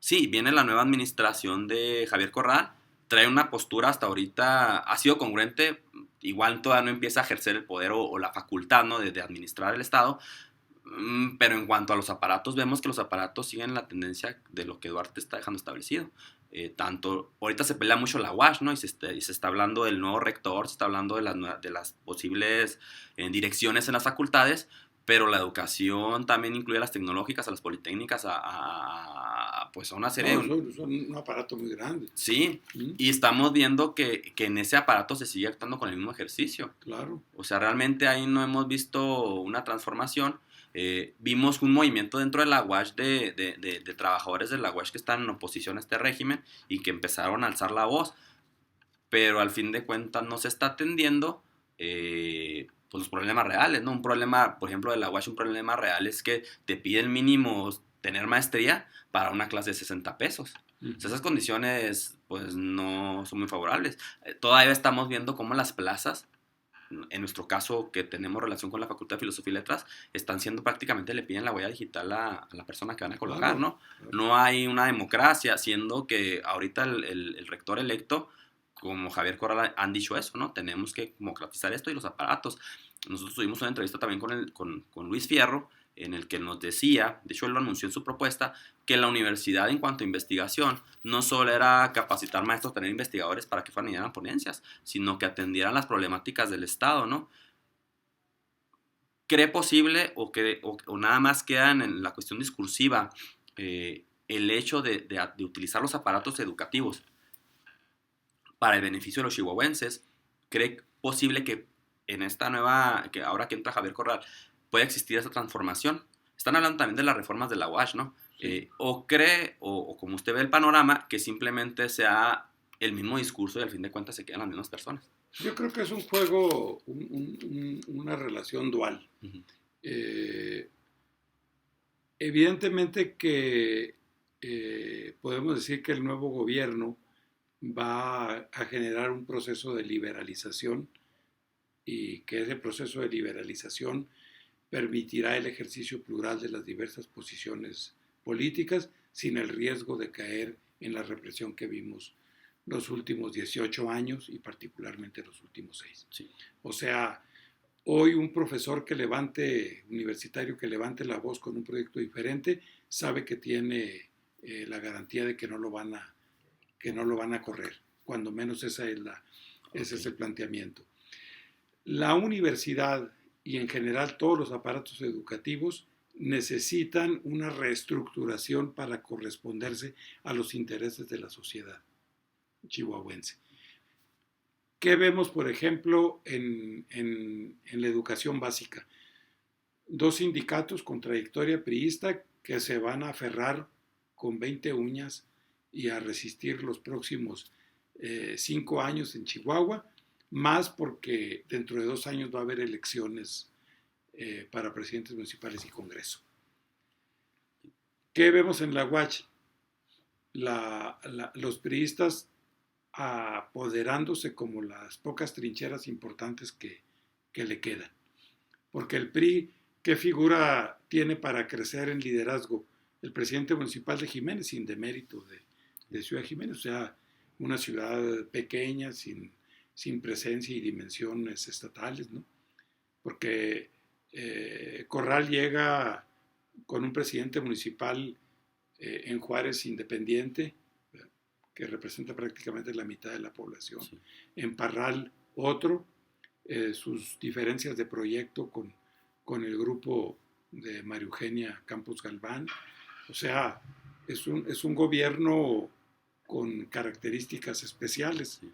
Sí, viene la nueva administración de Javier Corral, trae una postura hasta ahorita, ha sido congruente, igual todavía no empieza a ejercer el poder o la facultad, ¿no?, de administrar el Estado, pero en cuanto a los aparatos, vemos que los aparatos siguen la tendencia de lo que Duarte está dejando establecido. Tanto, ahorita se pelea mucho la UASH, ¿no? Y se está hablando del nuevo rector, se está hablando de las posibles direcciones en las facultades, pero la educación también incluye a las tecnológicas, a las politécnicas, pues a una serie No, de... son un aparato muy grande. Sí, ¿Mm? y estamos viendo que en ese aparato se sigue actuando con el mismo ejercicio. Claro. O sea, realmente ahí no hemos visto una transformación. Vimos un movimiento dentro de la UASH de trabajadores de la UASH que están en oposición a este régimen y que empezaron a alzar la voz, pero al fin de cuentas no se está atendiendo pues los problemas reales, ¿no? Un problema, por ejemplo, de la UASH, un problema real es que te piden mínimo tener maestría para una clase de 60 pesos. O sea, esas condiciones pues no son muy favorables. Todavía estamos viendo cómo las plazas, en nuestro caso que tenemos relación con la Facultad de Filosofía y Letras, están siendo prácticamente, le piden la huella digital a la persona que van a colocar, Claro, ¿no? claro. No hay una democracia, siendo que ahorita el rector electo, como Javier Corral, han dicho eso, ¿no? Tenemos que democratizar esto y los aparatos. Nosotros tuvimos una entrevista también con Luis Fierro, en el que nos decía, de hecho él lo anunció en su propuesta, que la universidad en cuanto a investigación no solo era capacitar maestros, tener investigadores para que fueran y dieran ponencias, sino que atendieran las problemáticas del Estado, ¿no? ¿Cree posible o nada más queda en la cuestión discursiva el hecho de utilizar los aparatos educativos para el beneficio de los chihuahuenses? ¿Cree posible que en esta nueva, que ahora que entra Javier Corral, puede existir esa transformación? Están hablando también de las reformas de la UASH, ¿no? Sí. O cree, o como usted ve el panorama, que simplemente sea el mismo discurso y al fin de cuentas se quedan las mismas personas. Yo creo que es un juego, una relación dual. Uh-huh. Evidentemente que podemos decir que el nuevo gobierno va a generar un proceso de liberalización y que ese proceso de liberalización permitirá el ejercicio plural de las diversas posiciones políticas sin el riesgo de caer en la represión que vimos los últimos 18 años y particularmente los últimos 6. Sí. O sea, hoy un profesor universitario que levante la voz con un proyecto diferente, sabe que tiene la garantía de que no lo van a correr. Cuando menos ese es el planteamiento. La universidad y en general todos los aparatos educativos necesitan una reestructuración para corresponderse a los intereses de la sociedad chihuahuense. ¿Qué vemos, por ejemplo, en la educación básica? Dos sindicatos con trayectoria priista que se van a aferrar con 20 uñas y a resistir los próximos 5 años en Chihuahua, más porque dentro de 2 años va a haber elecciones para presidentes municipales y Congreso. ¿Qué vemos en la UACH? Los priistas apoderándose como las pocas trincheras importantes que le quedan. Porque el PRI, ¿qué figura tiene para crecer en liderazgo? El presidente municipal de Jiménez, sin demérito de Ciudad Jiménez, o sea, una ciudad pequeña, sin presencia y dimensiones estatales, ¿no? Porque Corral llega con un presidente municipal en Juárez independiente, que representa prácticamente la mitad de la población. Sí. En Parral, otro, sus diferencias de proyecto con el grupo de María Eugenia Campos Galván. O sea, es un gobierno con características especiales. Sí.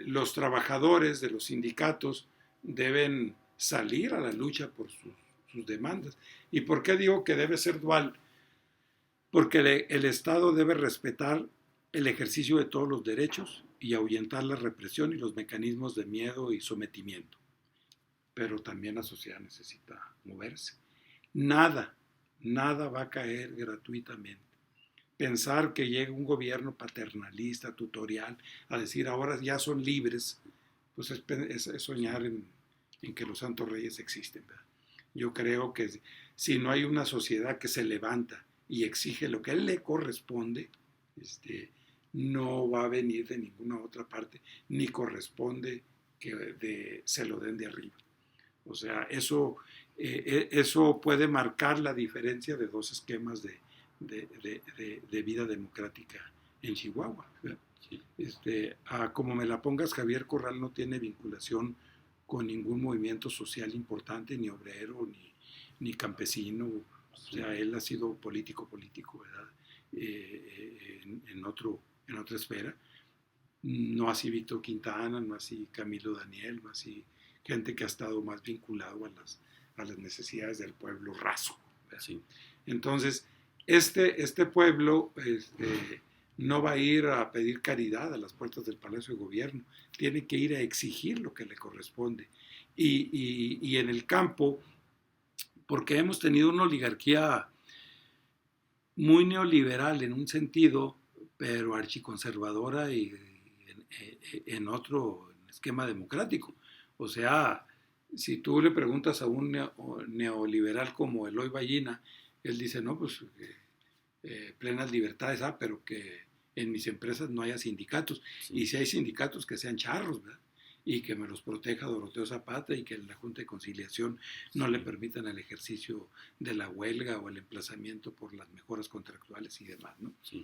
Los trabajadores de los sindicatos deben salir a la lucha por sus demandas. ¿Y por qué digo que debe ser dual? Porque el Estado debe respetar el ejercicio de todos los derechos y ahuyentar la represión y los mecanismos de miedo y sometimiento. Pero también la sociedad necesita moverse. Nada va a caer gratuitamente. Pensar que llega un gobierno paternalista, tutorial, a decir ahora ya son libres, pues es soñar en que los santos reyes existen, ¿verdad? Yo creo que si no hay una sociedad que se levanta y exige lo que a él le corresponde, no va a venir de ninguna otra parte, ni corresponde que se lo den de arriba. O sea, eso puede marcar la diferencia de dos esquemas de vida democrática en Chihuahua. Sí. Como me la pongas, Javier Corral no tiene vinculación con ningún movimiento social importante, ni obrero, ni campesino. O sea, él ha sido político, ¿verdad? En otra esfera. No así Víctor Quintana, no así Camilo Daniel, no así gente que ha estado más vinculado a las necesidades del pueblo raso. Sí. Entonces, este pueblo no va a ir a pedir caridad a las puertas del Palacio de Gobierno, tiene que ir a exigir lo que le corresponde. Y en el campo, porque hemos tenido una oligarquía muy neoliberal en un sentido, pero archiconservadora y en otro esquema democrático. O sea, si tú le preguntas a un neoliberal como Eloy Ballina, él dice, no, pues plenas libertades, pero que en mis empresas no haya sindicatos. Sí. Y si hay sindicatos, que sean charros, ¿verdad? Y que me los proteja Doroteo Zapata y que en la Junta de Conciliación no le permitan el ejercicio de la huelga o el emplazamiento por las mejoras contractuales y demás, ¿no? Sí.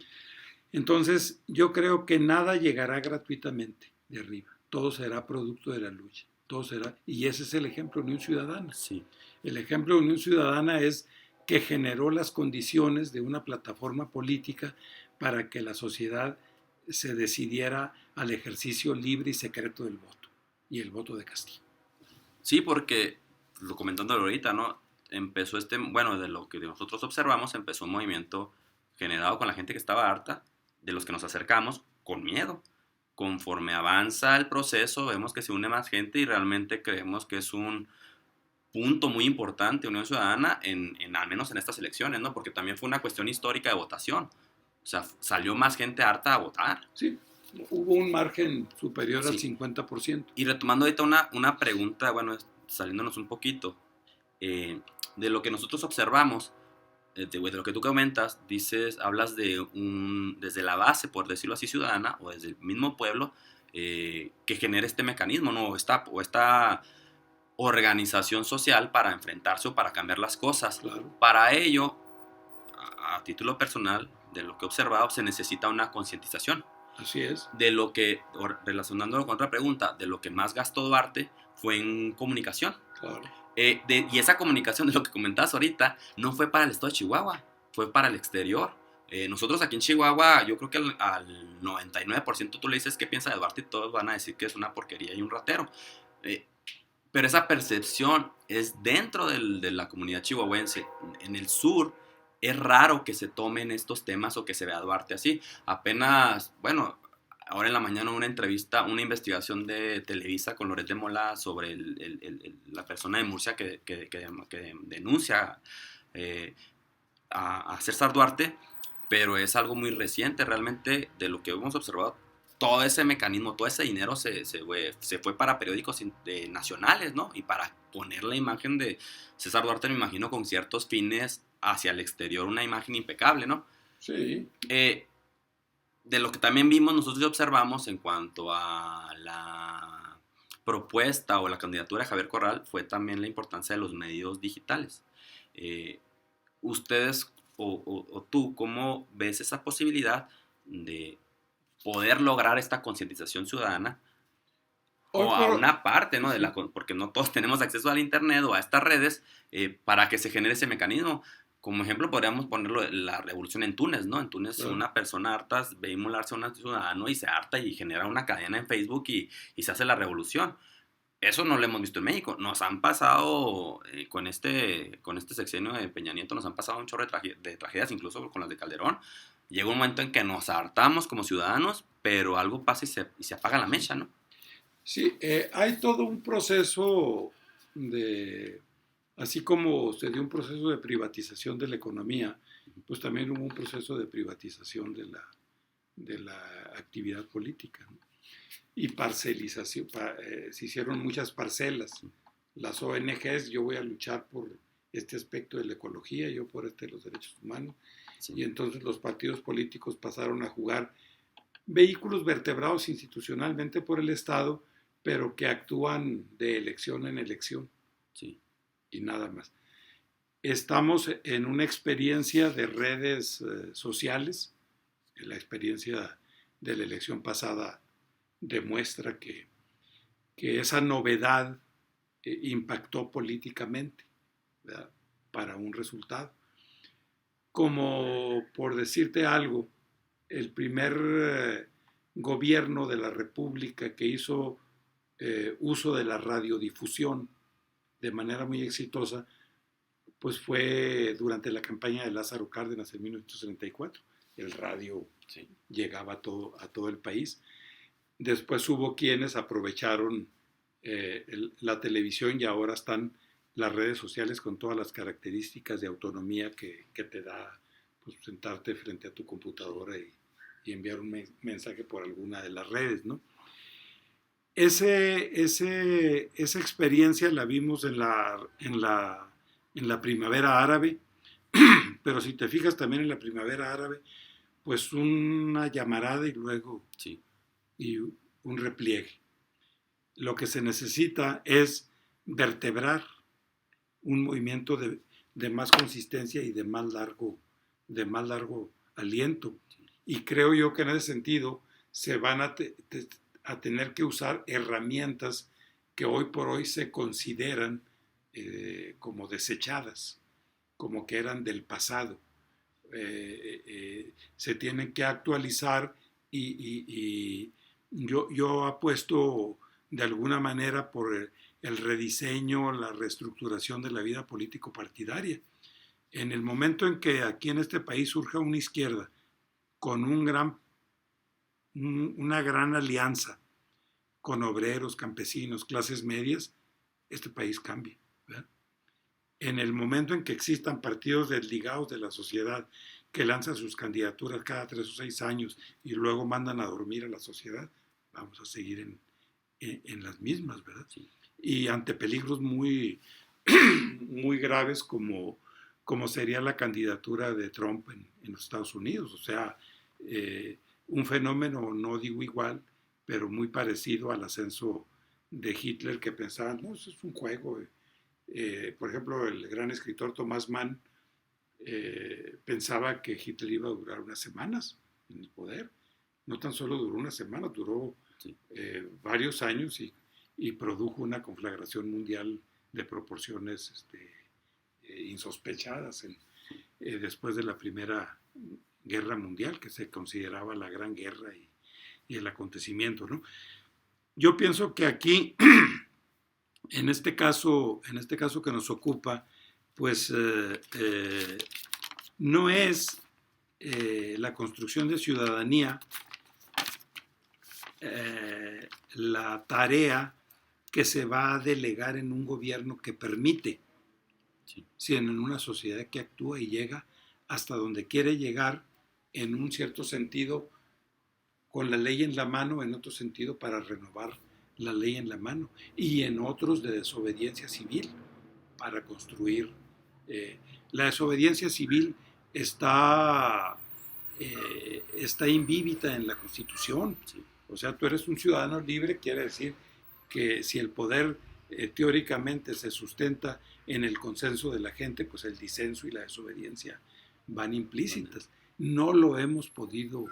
Entonces, yo creo que nada llegará gratuitamente de arriba. Todo será producto de la lucha. Todo será, y ese es el ejemplo de Unión Ciudadana. Sí. El ejemplo de Unión Ciudadana es que generó las condiciones de una plataforma política para que la sociedad se decidiera al ejercicio libre y secreto del voto, y el voto de castigo. Sí, porque, lo comentándolo ahorita, ¿no? Empezó de lo que nosotros observamos, empezó un movimiento generado con la gente que estaba harta, de los que nos acercamos, con miedo. Conforme avanza el proceso, vemos que se une más gente y realmente creemos que es un punto muy importante Unión Ciudadana, al menos en estas elecciones, ¿no? Porque también fue una cuestión histórica de votación. O sea, salió más gente harta a votar. Sí, hubo un margen superior al 50%. Y retomando ahorita una pregunta, bueno, saliéndonos un poquito, de lo que nosotros observamos, de lo que tú comentas, hablas desde la base, por decirlo así, ciudadana, o desde el mismo pueblo, que genere este mecanismo, ¿no? O esta organización social para enfrentarse o para cambiar las cosas. Claro. Para ello, a título personal, de lo que he observado, se necesita una concientización. Así es. De lo que, relacionándolo con otra pregunta, de lo que más gastó Duarte fue en comunicación. Claro. Y esa comunicación, de lo que comentabas ahorita, no fue para el estado de Chihuahua, fue para el exterior. Nosotros aquí en Chihuahua, yo creo que al 99% tú le dices qué piensa de Duarte y todos van a decir que es una porquería y un ratero. Pero esa percepción es dentro de la comunidad chihuahuense. En el sur es raro que se tomen estos temas o que se vea a Duarte así. Apenas, bueno, ahora en la mañana una investigación de Televisa con Loret de Mola sobre la persona de Murcia que denuncia a César Duarte, pero es algo muy reciente realmente de lo que hemos observado. Todo ese mecanismo, todo ese dinero se fue para periódicos nacionales, ¿no? Y para poner la imagen de César Duarte, me imagino, con ciertos fines hacia el exterior, una imagen impecable, ¿no? Sí. De lo que también vimos, nosotros y observamos en cuanto a la propuesta o la candidatura de Javier Corral, fue también la importancia de los medios digitales. Ustedes o tú, ¿cómo ves esa posibilidad de poder lograr esta concientización ciudadana o a una parte, ¿no? Porque no todos tenemos acceso al internet o a estas redes para que se genere ese mecanismo? Como ejemplo podríamos ponerlo la revolución en Túnez, ¿no? En Túnez una persona harta ve inmolarse a un ciudadano y se harta y genera una cadena en Facebook y se hace la revolución. Eso no lo hemos visto en México. Nos han pasado, con este sexenio de Peña Nieto, nos han pasado un chorro de tragedias, incluso con las de Calderón. Llega un momento en que nos hartamos como ciudadanos, pero algo pasa y se apaga la mecha, ¿no? Sí, hay todo un proceso así como se dio un proceso de privatización de la economía, pues también hubo un proceso de privatización de la actividad política, ¿no? Y parcelización, se hicieron muchas parcelas. Las ONGs, yo voy a luchar por este aspecto de la ecología, yo por los derechos humanos, Sí. Y entonces los partidos políticos pasaron a jugar vehículos vertebrados institucionalmente por el Estado, pero que actúan de elección en elección. Sí. Y nada más. Estamos en una experiencia de redes sociales. La experiencia de la elección pasada demuestra que esa novedad impactó políticamente, ¿verdad?, para un resultado. Como por decirte algo, el primer gobierno de la República que hizo uso de la radiodifusión de manera muy exitosa, pues fue durante la campaña de Lázaro Cárdenas en 1934. El radio llegaba a todo el país. Después hubo quienes aprovecharon la televisión y ahora están las redes sociales con todas las características de autonomía que te da, pues, sentarte frente a tu computadora y enviar un mensaje por alguna de las redes, ¿no? Esa experiencia la vimos en la primavera árabe, pero si te fijas también en la primavera árabe, pues una llamarada y luego y un repliegue. Lo que se necesita es vertebrar un movimiento de más consistencia y de más largo aliento. Y creo yo que en ese sentido se van a tener que usar herramientas que hoy por hoy se consideran como desechadas, como que eran del pasado. Se tienen que actualizar y yo apuesto de alguna manera por el rediseño, la reestructuración de la vida político-partidaria. En el momento en que aquí en este país surja una izquierda con una gran alianza con obreros, campesinos, clases medias, este país cambia, ¿verdad? En el momento en que existan partidos desligados de la sociedad que lanzan sus candidaturas cada 3 o 6 años y luego mandan a dormir a la sociedad, vamos a seguir en las mismas, ¿verdad? Sí. Y ante peligros muy, muy graves como sería la candidatura de Trump en los Estados Unidos. O sea, un fenómeno, no digo igual, pero muy parecido al ascenso de Hitler, que pensaban, no, eso es un juego. Por ejemplo, el gran escritor Thomas Mann pensaba que Hitler iba a durar unas semanas en el poder. No tan solo duró unas semanas, duró varios años y produjo una conflagración mundial de proporciones insospechadas después de la Primera Guerra Mundial, que se consideraba la Gran Guerra y el acontecimiento, ¿no? Yo pienso que aquí, en este caso que nos ocupa, pues no es la construcción de ciudadanía la tarea que se va a delegar en un gobierno que permite, sino en una sociedad que actúa y llega hasta donde quiere llegar, en un cierto sentido con la ley en la mano, en otro sentido para renovar la ley en la mano, y en otros de desobediencia civil para construir. La desobediencia civil está invíbita en la Constitución. O sea, tú eres un ciudadano libre, quiere decir que si el poder teóricamente se sustenta en el consenso de la gente, pues el disenso y la desobediencia van implícitas. No lo hemos podido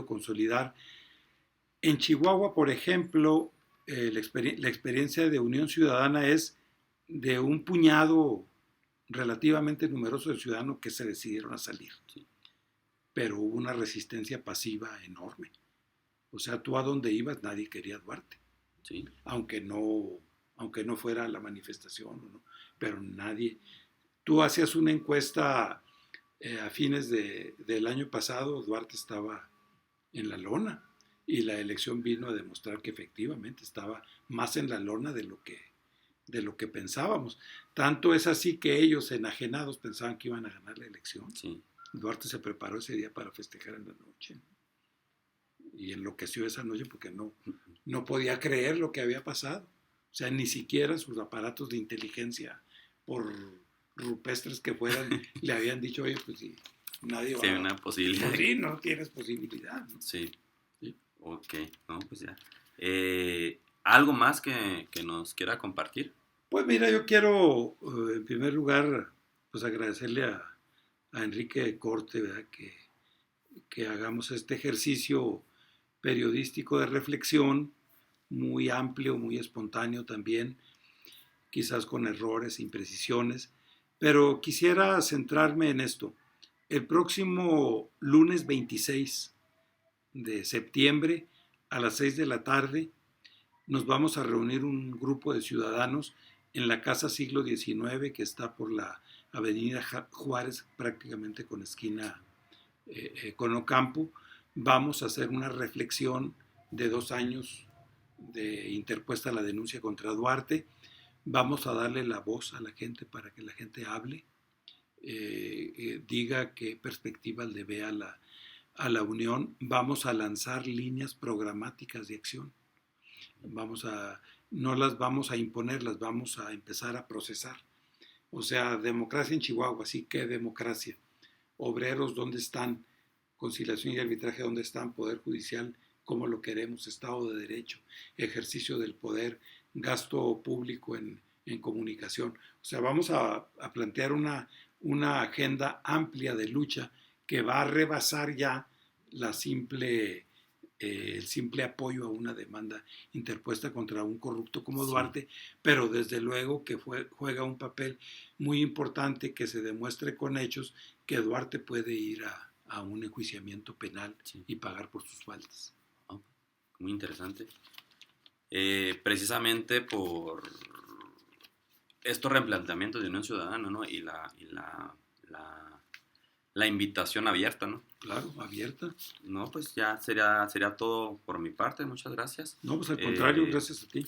consolidar. En Chihuahua, por ejemplo, la experiencia de Unión Ciudadana es de un puñado relativamente numeroso de ciudadanos que se decidieron a salir. Pero hubo una resistencia pasiva enorme. O sea, tú a donde ibas nadie quería a Duarte. Sí. Aunque no fuera la manifestación, ¿no? Pero nadie. Tú hacías una encuesta a fines del año pasado, Duarte estaba en la lona y la elección vino a demostrar que efectivamente estaba más en la lona de lo que pensábamos. Tanto es así que ellos, enajenados, pensaban que iban a ganar la elección. Sí. Duarte se preparó ese día para festejar en la noche y enloqueció esa noche porque no podía creer lo que había pasado. O sea, ni siquiera sus aparatos de inteligencia, por rupestres que fueran, le habían dicho, oye, pues sí, nadie va Sí, hay una posibilidad. Pues sí, no tienes posibilidad, ¿no? Sí, Sí. ok, no, pues ya. ¿Algo más que nos quiera compartir? Pues mira, yo quiero, en primer lugar, pues agradecerle a Enrique Corte, ¿verdad? Que hagamos este ejercicio periodístico de reflexión, muy amplio, muy espontáneo también, quizás con errores, imprecisiones, pero quisiera centrarme en esto. El próximo lunes 26 de septiembre a las 6 de la tarde nos vamos a reunir un grupo de ciudadanos en la Casa Siglo XIX que está por la Avenida Juárez, prácticamente con esquina con Ocampo. Vamos a hacer una reflexión de 2 años de interpuesta la denuncia contra Duarte. Vamos a darle la voz a la gente para que la gente hable, diga qué perspectiva le ve a la unión. Vamos a lanzar líneas programáticas de acción. No las vamos a imponer, las vamos a empezar a procesar. O sea, democracia en Chihuahua, sí, ¿qué democracia? Obreros, ¿dónde están? Conciliación y arbitraje, ¿dónde están? Poder judicial, ¿cómo lo queremos? Estado de Derecho, ejercicio del poder, gasto público en comunicación. O sea, vamos a plantear una agenda amplia de lucha que va a rebasar ya el simple apoyo a una demanda interpuesta contra un corrupto como Duarte, pero desde luego que juega un papel muy importante que se demuestre con hechos que Duarte puede ir a un enjuiciamiento penal y pagar por sus faltas. Oh, muy interesante. Precisamente por estos replanteamientos de Unión Ciudadana, ¿no? Y la invitación abierta, ¿no? Claro, abierta. No, pues ya sería todo por mi parte. Muchas gracias. No, pues al contrario, gracias a ti.